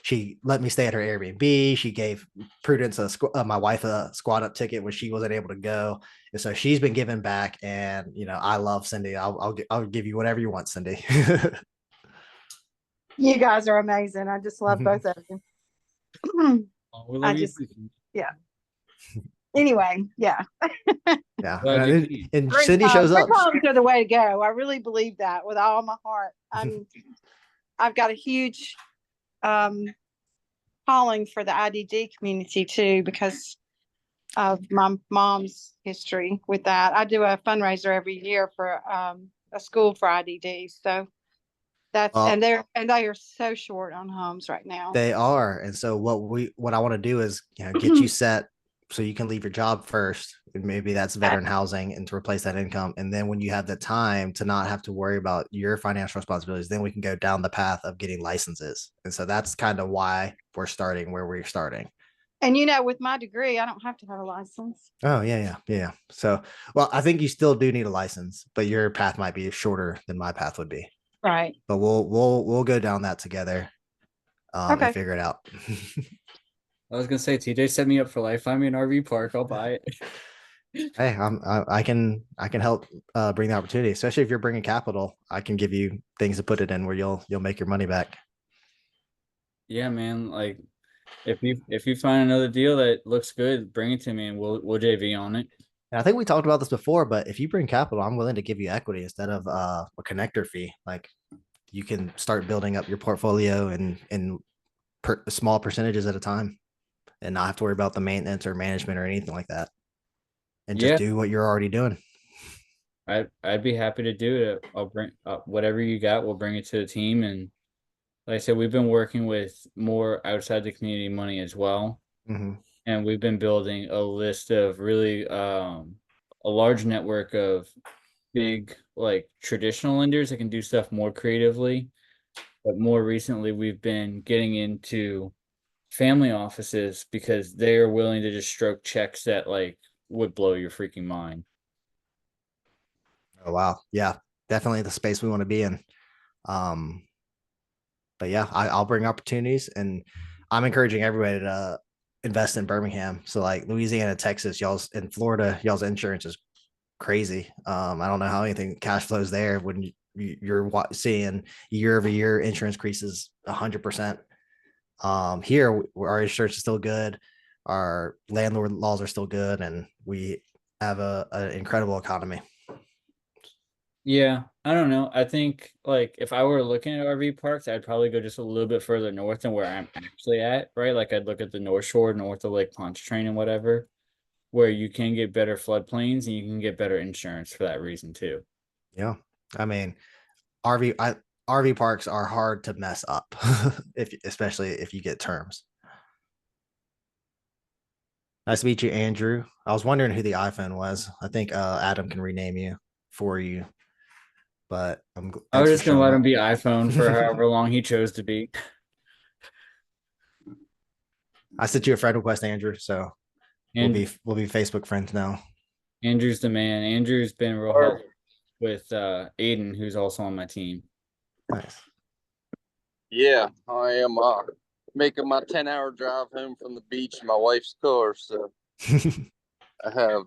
she let me stay at her Airbnb. She gave Prudence my wife a squad up ticket when she wasn't able to go, and so she's been giving back. And I love Cindy. I'll give you whatever you want, Cindy. You guys are amazing. I just love both of you. Oh, we I love you just, too. yeah. Anyway, yeah. Yeah, Glad you came. and Group Cindy shows up. homes are the way to go. I really believe that with all my heart. I've got a huge calling for the IDD community too, because of my mom's history with that. I do a fundraiser every year for a school for IDD. So that's Well, and they are so short on homes right now. they are. And so what I want to do is, get you set so you can leave your job first. And maybe that's veteran housing and to replace that income. And then when you have the time to not have to worry about your financial responsibilities, then we can go down the path of getting licenses. And so that's kind of why we're starting where we're starting. And with my degree, I don't have to have a license. Oh, yeah. So, well, I think you still do need a license, but your path might be shorter than my path would be. Right. But we'll go down that together and Okay. figure it out. I was gonna say, TJ set me up for life. Find me an RV park, I'll buy it. Hey, I can help bring the opportunity, especially if you're bringing capital. I can give you things to put it in where you'll make your money back. Yeah, man. Like if you find another deal that looks good, bring it to me and we'll JV on it. And I think we talked about this before, but if you bring capital, I'm willing to give you equity instead of a connector fee. Like you can start building up your portfolio in small percentages at a time, and not have to worry about the maintenance or management or anything like that, and just Yeah, do what you're already doing. I'd be happy to do it. I'll bring whatever you got. We'll bring it to the team, and like I said, we've been working with more outside the community money as well, Mm-hmm. and we've been building a list of really a large network of big like traditional lenders that can do stuff more creatively. but more recently we've been getting into family offices because they're willing to just stroke checks that like would blow your freaking mind. Oh wow, yeah, definitely the space we want to be in. Um, but yeah, I'll bring opportunities, and I'm encouraging everybody to invest in Birmingham. So like Louisiana, Texas, y'all's in Florida, y'all's insurance is crazy. I don't know how anything cash flows there when you're seeing year over year insurance increases 100%. Here our insurance is still good, our landlord laws are still good, and we have an incredible economy. Yeah, I don't know. I think like if I were looking at RV parks, I'd probably go just a little bit further north than where I'm actually at, right? Like I'd look at the North Shore, north of Lake Pontchartrain and whatever, where you can get better floodplains and you can get better insurance for that reason too. Yeah, I mean RV I, RV parks are hard to mess up, if especially if you get terms. Nice to meet you, Andrew. I was wondering who the iPhone was. I think Adam can rename you for you, but I was thanks for just gonna showing let him up. be iPhone for however long he chose to be. I sent you a friend request, Andrew, so And we'll be Facebook friends now. Andrew's the man. Andrew's been real Or helpful with Aiden, who's also on my team. Nice. yeah, I am making my 10-hour drive home from the beach in my wife's car. So I have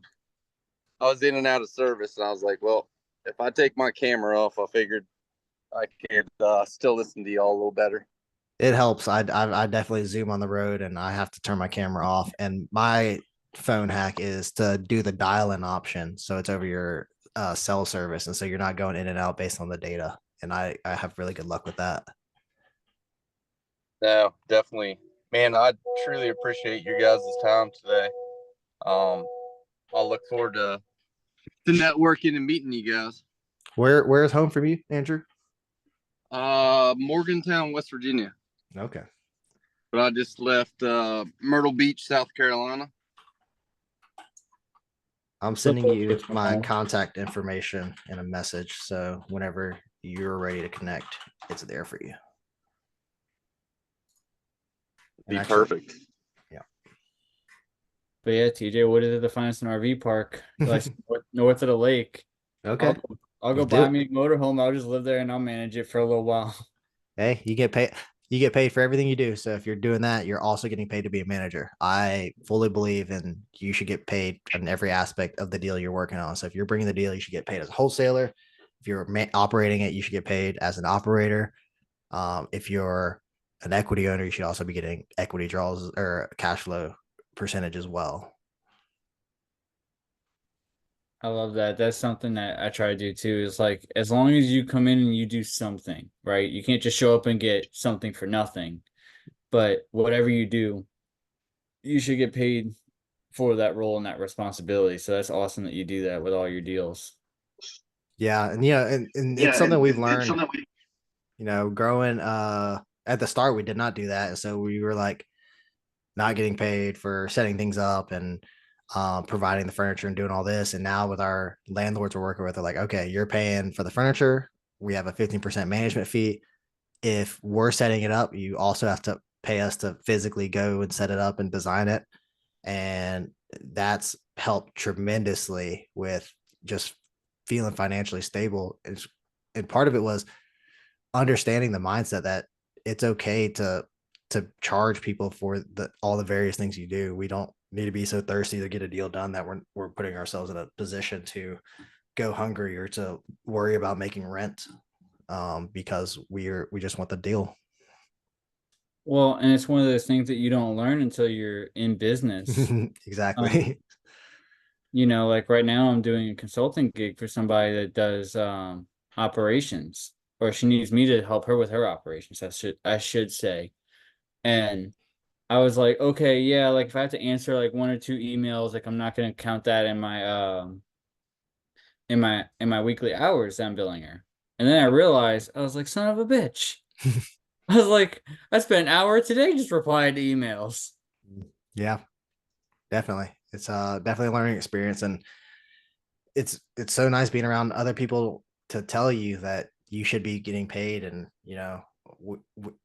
I was in and out of service, and I was like, well, if I take my camera off, I figured I could still listen to y'all a little better. It helps. I definitely zoom on the road, and I have to turn my camera off. And my phone hack is to do the dial-in option, so it's over your cell service, and so you're not going in and out based on the data. And I have really good luck with that. No, definitely, man. I truly appreciate your guys' time today. I'll look forward to networking and meeting you guys. Where's home from you, Andrew? Morgantown, West Virginia. Okay. But I just left Myrtle Beach, South Carolina. I'm sending you my contact information in a message, so whenever you're ready to connect, it's there for you. Be perfect. Yeah. But yeah, TJ, what is it to find us an RV park? Like north of the lake. Okay. I'll go Let's do buy it. me a motorhome. I'll just live there and I'll manage it for a little while. Hey, you get paid. You get paid for everything you do. So if you're doing that, you're also getting paid to be a manager. I fully believe in you should get paid on every aspect of the deal you're working on. So if you're bringing the deal, you should get paid as a wholesaler. If you're operating it, you should get paid as an operator. If you're an equity owner, you should also be getting equity draws or cash flow percentage as well. I love that. That's something that I try to do too. Is like as long as you come in and you do something, right? You can't just show up and get something for nothing. But whatever you do, you should get paid for that role and that responsibility. So that's awesome that you do that with all your deals. Yeah, and and it's something we've learned. Growing at the start, we did not do that, and so we were like not getting paid for setting things up and providing the furniture and doing all this. And now with our landlords we're working with, they're like, okay, you're paying for the furniture. We have a 15% management fee. If we're setting it up, you also have to pay us to physically go and set it up and design it. And that's helped tremendously with just feeling financially stable. And part of it was understanding the mindset that it's okay to charge people for all the various things you do. We don't need to be so thirsty to get a deal done that we're putting ourselves in a position to go hungry or to worry about making rent, because we just want the deal. Well, and it's one of those things that you don't learn until you're in business. Exactly. Like right now I'm doing a consulting gig for somebody that does operations, or she needs me to help her with her operations. I should say. And I was like, okay, yeah, like if I have to answer like one or two emails, like I'm not gonna count that in my in my weekly hours that I'm billing her. And then I realized I was like, son of a bitch. I was like, I spent an hour today just replying to emails. Yeah, definitely. It's definitely a learning experience, and it's so nice being around other people to tell you that you should be getting paid, and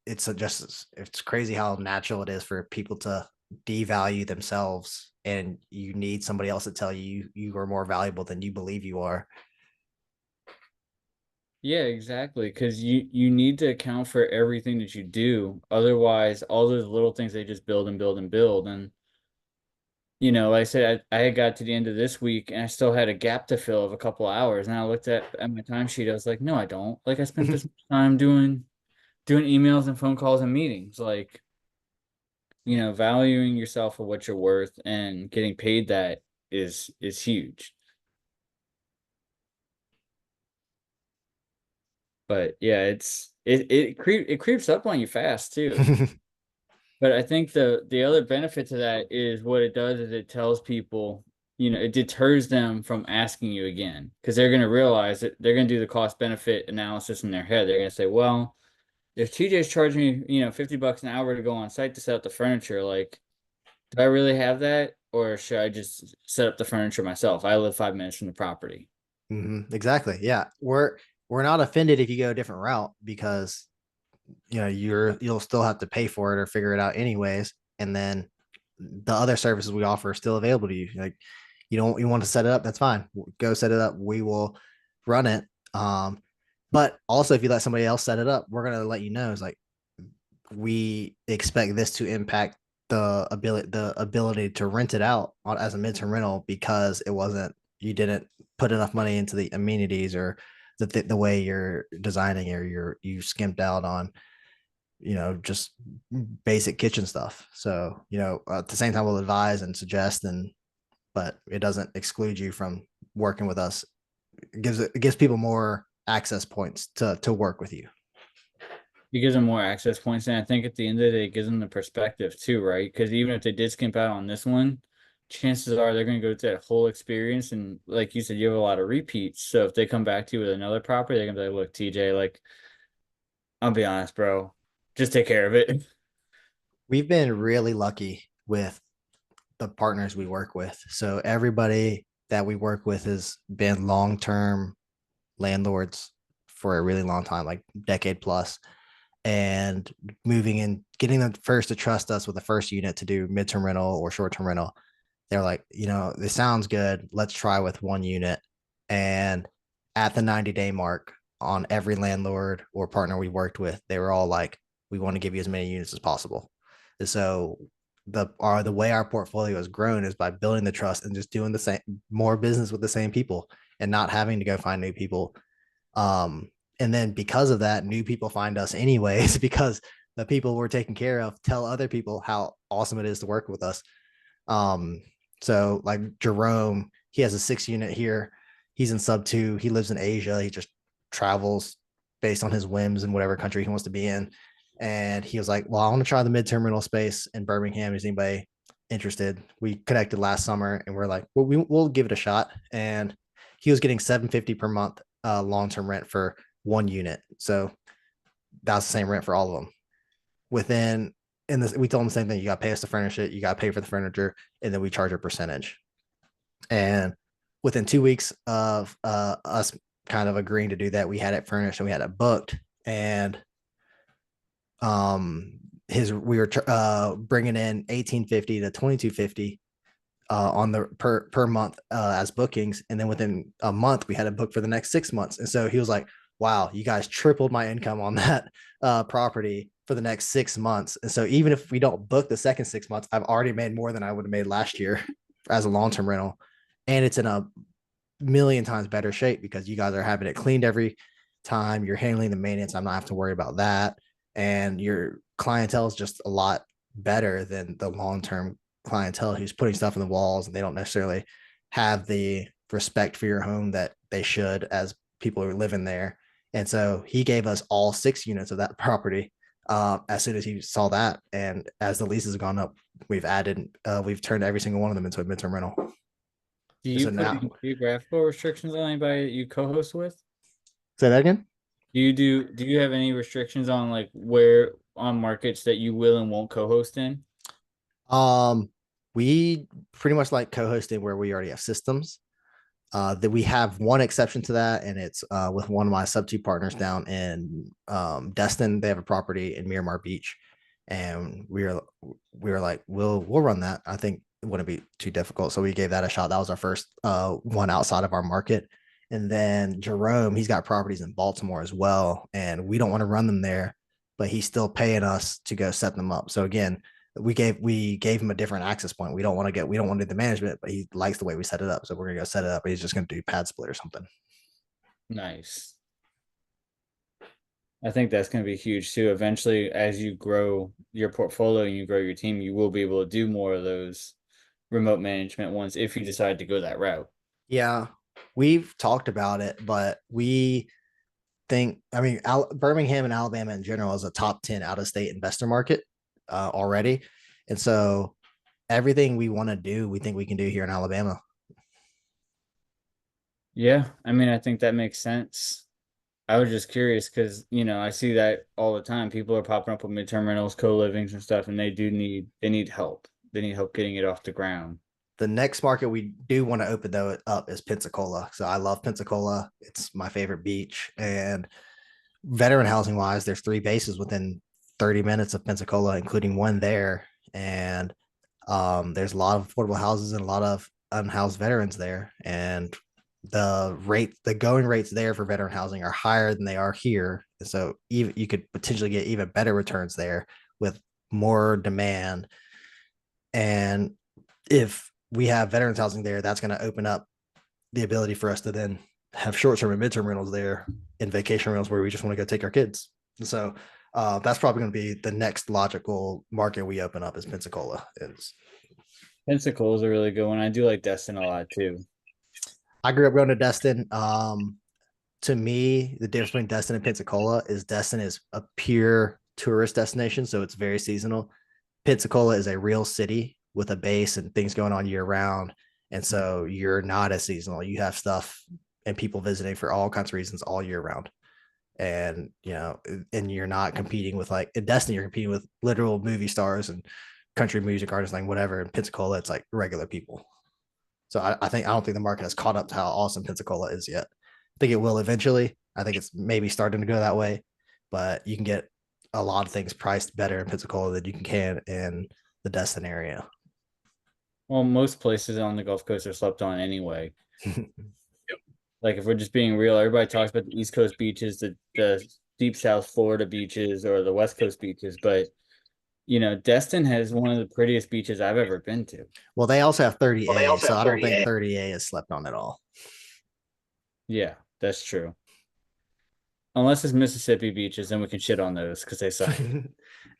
it's crazy how natural it is for people to devalue themselves, and you need somebody else to tell you you are more valuable than you believe you are. Yeah, exactly. Because you need to account for everything that you do. Otherwise, all those little things they just build and build and build. And like I said, I had got to the end of this week and I still had a gap to fill of a couple hours. And I looked at my timesheet. I was like, no, I don't. Like I spent this much time doing emails and phone calls and meetings. Like, valuing yourself for what you're worth and getting paid that is huge. But yeah, it creeps up on you fast too. But I think the other benefit to that is what it does is it tells people, it deters them from asking you again because they're going to realize that they're going to do the cost benefit analysis in their head. They're going to say, well, if TJ's charging me, $50 an hour to go on site to set up the furniture, like, do I really have that? Or should I just set up the furniture myself? I live 5 minutes from the property. Exactly. Yeah. We're not offended if you go a different route, because you'll still have to pay for it or figure it out anyways. And then the other services we offer are still available to you. Like, you want to set it up, that's fine. Go set it up. We will run it. But also, if you let somebody else set it up, we're gonna let you know. It's like, we expect this to impact the ability to rent it out as a midterm rental, because you didn't put enough money into the amenities, or the way you're designing, or you skimped out on just basic kitchen stuff. So at the same time, we'll advise and suggest, but it doesn't exclude you from working with us. It gives people more access points to work with you. It gives them more access points, and I think at the end of the day, it gives them the perspective too, right? Because even if they did skimp out on this one, chances are they're going to go through that whole experience, and like you said, you have a lot of repeats. So if they come back to you with another property, they're gonna be like, "Look, TJ, like, I'll be honest, bro, just take care of it." We've been really lucky with the partners we work with. So everybody that we work with has been long-term landlords for a really long time, like decade plus, and moving in, getting them first to trust us with the first unit to do midterm rental or short-term rental. They're like, this sounds good. Let's try with one unit. And at the 90-day mark, on every landlord or partner we worked with, they were all like, we want to give you as many units as possible. And so the way our portfolio has grown is by building the trust and just doing the same, more business with the same people, and not having to go find new people. And then because of that, new people find us anyways, because the people we're taking care of tell other people how awesome it is to work with us. Um, so like Jerome, he has a 6 unit here. He's in sub 2. He lives in Asia. He just travels based on his whims in whatever country he wants to be in. And he was like, well, I want to try the midterm rental space in Birmingham. Is anybody interested? We connected last summer and we're like, well, we'll give it a shot. And he was getting $750 per month long-term rent for one unit. So that's the same rent for all of them. We told them the same thing. You got to pay us to furnish it. You got to pay for the furniture, and then we charge a percentage. And within 2 weeks of us kind of agreeing to do that, we had it furnished and we had it booked. And we were bringing in 1850 to 2250 on the per month as bookings, and then within a month we had a book for the next 6 months. And so he was like, wow, you guys tripled my income on that property for the next 6 months. And so even if we don't book the second 6 months, I've already made more than I would have made last year as a long-term rental. And it's in a million times better shape because you guys are having it cleaned every time. You're handling the maintenance. I'm not having to worry about that. And your clientele is just a lot better than the long-term clientele who's putting stuff in the walls, and they don't necessarily have the respect for your home that they should as people who are living there. And so he gave us all 6 units of that property as soon as he saw that. And as the leases have gone up, we've turned every single one of them into a midterm rental. Do you So put now, any geographical restrictions on anybody that you co-host with? say that again. Do you have any restrictions on like where on markets that you will and won't co-host in? We pretty much like co-hosting where we already have systems. That we have one exception to that, and it's with one of my sub two partners down in Destin. They have a property in Miramar Beach, and we were like, we'll run that. I think it wouldn't be too difficult, so we gave that a shot. That was our first one outside of our market. And then Jerome, he's got properties in Baltimore as well, and we don't want to run them there, but he's still paying us to go set them up. So again, we gave him a different access point. We don't want to do the management, but he likes the way we set it up. So we're gonna go set it up. He's just gonna do pad split or something. Nice. I think that's going to be huge too. Eventually, as you grow your portfolio and you grow your team, you will be able to do more of those remote management ones if you decide to go that route. Yeah, we've talked about it, but we think, I mean, Birmingham and Alabama in general is a top 10 out of state investor market already. And so everything we want to do, we think we can do here in Alabama. Yeah, I mean, I think that makes sense. I was just curious because, I see that all the time. People are popping up with midterm rentals, co-livings and stuff, and they need help. They need help getting it off the ground. The next market we do want to open though up is Pensacola. So I love Pensacola. It's my favorite beach. And veteran housing wise, there's 3 bases within 30 minutes of Pensacola, including one there. And there's a lot of affordable houses and a lot of unhoused veterans there. And the going rates there for veteran housing are higher than they are here. And so even you could potentially get even better returns there with more demand. And if we have veterans housing there, that's going to open up the ability for us to then have short-term and midterm rentals there and vacation rentals where we just want to go take our kids. And so that's probably going to be the next logical market we open up is Pensacola. Pensacola is a really good one. I do like Destin a lot too. I grew up going to Destin. To me, the difference between Destin and Pensacola is Destin is a pure tourist destination, so it's very seasonal. Pensacola is a real city with a base and things going on year round. And so you're not as seasonal. You have stuff and people visiting for all kinds of reasons all year round. And, and you're not competing with like in Destiny, you're competing with literal movie stars and country music artists, like whatever. In Pensacola, it's like regular people. So I don't think the market has caught up to how awesome Pensacola is yet. I think it will eventually. I think it's maybe starting to go that way, but you can get a lot of things priced better in Pensacola than you can in the Destin area. Well, most places on the Gulf Coast are slept on anyway. Like if we're just being real, everybody talks about the East Coast beaches, the deep South Florida beaches, or the West Coast beaches, but Destin has one of the prettiest beaches I've ever been to. Well, they also have 30A, so I don't think 30A is slept on at all. Yeah, that's true. Unless it's Mississippi beaches, then we can shit on those because they suck.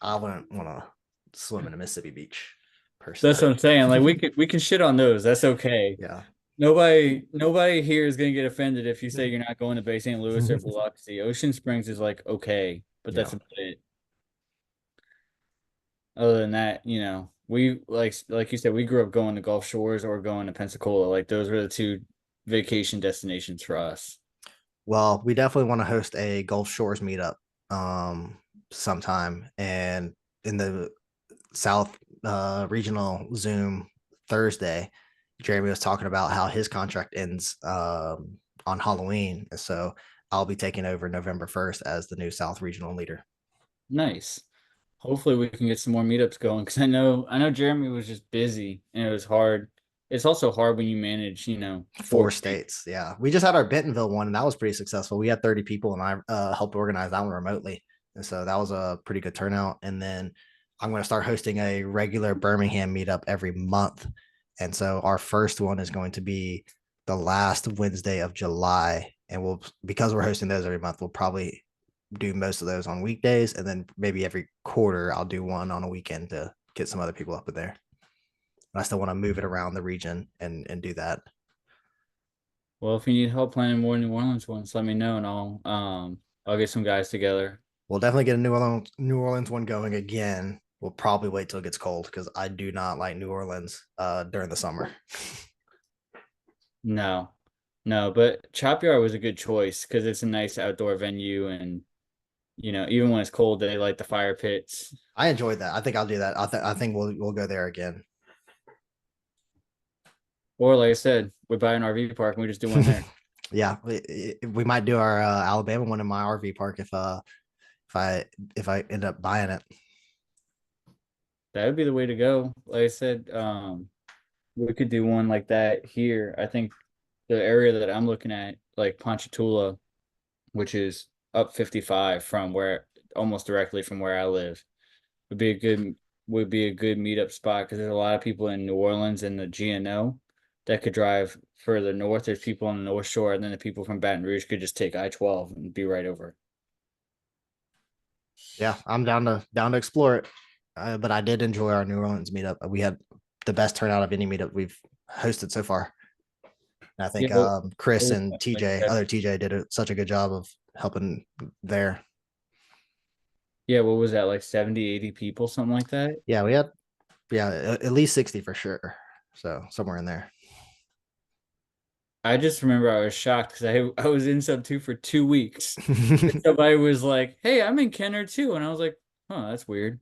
I wouldn't want to swim in a Mississippi beach. Personally. That's what I'm saying. Like we can shit on those. That's okay. Yeah. Nobody here is gonna get offended if you say you're not going to Bay St. Louis or Biloxi. Ocean Springs is like okay, but that's about it. Other than that, we like you said, we grew up going to Gulf Shores or going to Pensacola. Like those were the 2 vacation destinations for us. Well, we definitely want to host a Gulf Shores meetup sometime. And in the South regional Zoom Thursday, Jeremy was talking about how his contract ends on Halloween. So I'll be taking over November 1st as the new South regional leader. Nice. Hopefully we can get some more meetups going because I know Jeremy was just busy and it was hard. It's also hard when you manage, 4 states. Yeah. We just had our Bentonville one and that was pretty successful. We had 30 people and I helped organize that one remotely. And so that was a pretty good turnout. And then I'm going to start hosting a regular Birmingham meetup every month. And so our first one is going to be the last Wednesday of July. And because we're hosting those every month, we'll probably do most of those on weekdays. And then maybe every quarter, I'll do one on a weekend to get some other people up in there. I still want to move it around the region and do that. Well, if you need help planning more New Orleans ones, let me know and I'll get some guys together. We'll definitely get a New Orleans one going again. We'll probably wait till it gets cold because I do not like New Orleans during the summer. No, but Chop Yard was a good choice because it's a nice outdoor venue and even when it's cold, they light the fire pits. I enjoyed that. I think I'll do that. I think we'll go there again. Or like I said, we buy an RV park and we just do one there. Yeah, we might do our Alabama one in my RV park if I if I end up buying it. That would be the way to go. Like I said, we could do one like that here. I think the area that I'm looking at, like Ponchatoula, which is up 55 from where almost directly from where I live, would be a good meetup spot because there's a lot of people in New Orleans and the GNO that could drive further north. There's people on the North Shore, and then the people from Baton Rouge could just take I-12 and be right over. Yeah, I'm down to explore it. But I did enjoy our New Orleans meetup. We had the best turnout of any meetup we've hosted so far. And I Yeah, think what Chris was and that, like other TJ did such a good job of helping there. yeah, what was that, like 70, 80 people, something like that? Yeah, we had at least 60 for sure. So somewhere in there. I just remember I was shocked because I was in sub two for 2 weeks. Somebody was like, "Hey, I'm in Kenner too," and I was like, "Huh, that's weird."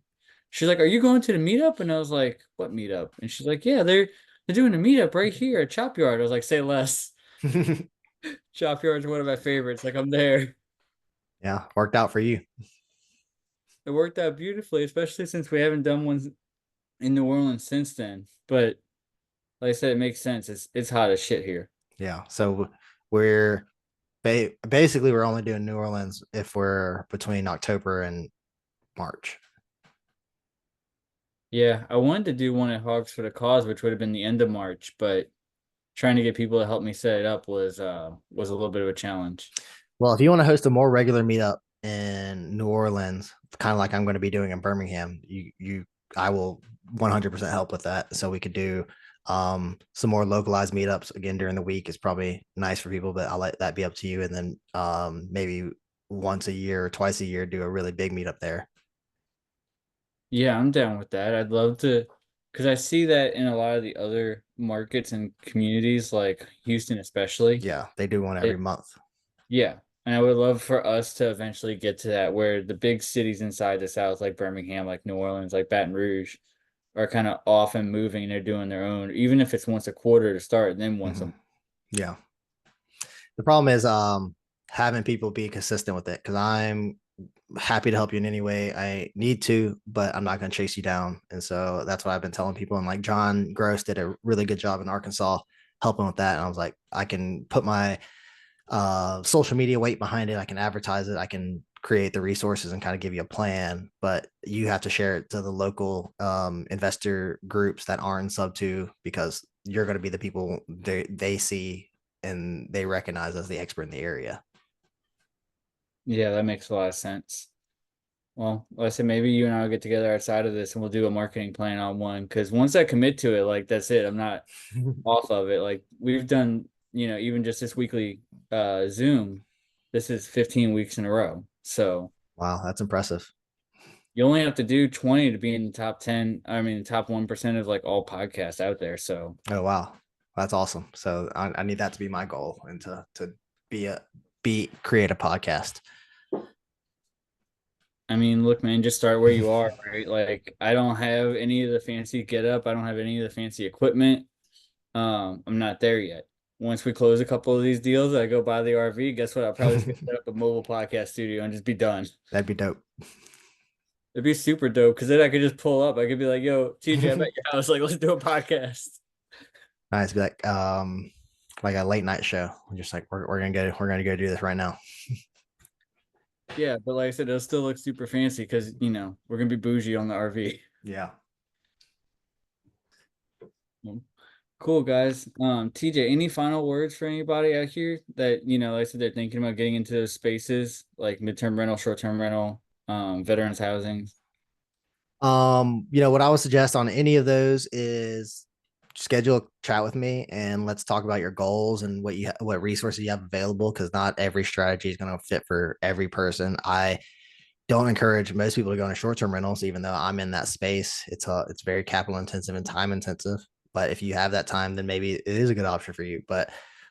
She's like, "Are you going to the meetup?" And I was like, "What meetup?" And she's like, "Yeah, they're doing a meetup right here at Chop Yard." I was like, "Say less." Chop Yard's one of my favorites. Like I'm there. Yeah, worked out for you. It worked out beautifully, especially since we haven't done one in New Orleans since then. But like I said, it makes sense. It's hot as shit here. Yeah. So we're basically we're only doing New Orleans if we're between October and March. Yeah, I wanted to do one at Hogs for the Cause, which would have been the end of March, but trying to get people to help me set it up was a little bit of a challenge. Well, if you want to host a more regular meetup in New Orleans, kind of like I'm going to be doing in Birmingham, I will 100% help with that. So we could do some more localized meetups again during the week. Is probably nice for people, but I'll let that be up to you. And then maybe once a year or twice a year, do a really big meetup there. Yeah, I'm down with that. I'd love to, because I see that in a lot of the other markets and communities, like Houston especially. Yeah, they do one every It, month. yeah, and I would love for us to eventually get to that where the big cities inside the South, like Birmingham, like New Orleans, like Baton Rouge, are kind of off and moving and they're doing their own, even if it's once a quarter to start, and then once a Mhm. Yeah. The problem is having people be consistent with it because I'm happy to help you in any way I need to, but I'm not going to chase you down. And so that's what I've been telling people. And like John Gross did a really good job in Arkansas helping with that. And I was like, I can put my social media weight behind it. I can advertise it. I can create the resources and kind of give you a plan, but you have to share it to the local investor groups that aren't in sub two because you're going to be the people they see and they recognize as the expert in the area. Yeah, that makes a lot of sense. Well, like I said, maybe you and I will get together outside of this and we'll do a marketing plan on one. Because once I commit to it, like that's it. I'm not off of it. Like we've done, even just this weekly Zoom, this is 15 weeks in a row. So Wow, that's impressive. you only have to do 20 to be in the top 10. I mean, top 1% of like all podcasts out there. So Oh wow, that's awesome. So I need that to be my goal and to be create a podcast. I mean, look, man, just start where you are, right? Like I don't have any of the fancy get up. I don't have any of the fancy equipment. I'm not there yet. Once we close a couple of these deals, I go buy the RV. Guess what? I'll probably just set up a mobile podcast studio and just be done. That'd be dope. It'd be super dope because then I could just pull up. I could be like, "Yo, TJ, I'm at your house. Like, let's do a podcast." Nice, be like a late night show. We're just like we're gonna go do this right now. Yeah, but like I said, it'll still look super fancy because we're gonna be bougie on the RV. Yeah. Cool, guys. TJ, any final words for anybody out here that like I said, they're thinking about getting into those spaces like midterm rental, short-term rental, veterans housing? What I would suggest on any of those is schedule a chat with me and let's talk about your goals and what resources you have available because not every strategy is going to fit for every person. I don't encourage most people to go into short-term rentals, even though I'm in that space. It's very capital intensive and time intensive. But if you have that time, then maybe it is a good option for you. But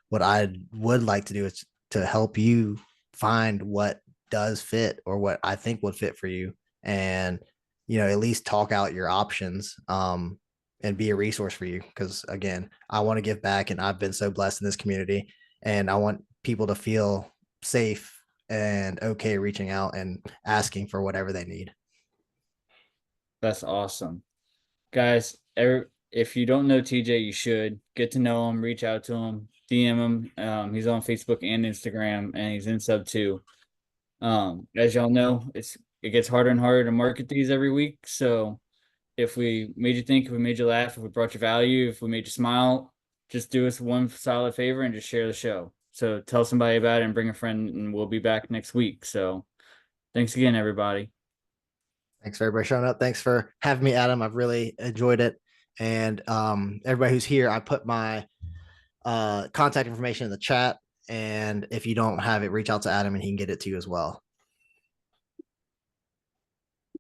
what I would like to do is to help you find what does fit or what I think would fit for you, and at least talk out your options. and be a resource for you. Because again, I want to give back, and I've been so blessed in this community, and I want people to feel safe and okay reaching out and asking for whatever they need. That's awesome. Guys, if you don't know TJ, you should get to know him, reach out to him, DM him. He's on Facebook and Instagram, and he's in sub 2. As y'all know, it gets harder and harder to market these every week. So if we made you think, if we made you laugh, if we brought you value, if we made you smile, just do us one solid favor and just share the show. So tell somebody about it and bring a friend, and we'll be back next week. So thanks again, everybody. Thanks for everybody showing up. Thanks for having me, Adam. I've really enjoyed it. And everybody who's here, I put my contact information in the chat. And if you don't have it, reach out to Adam and he can get it to you as well.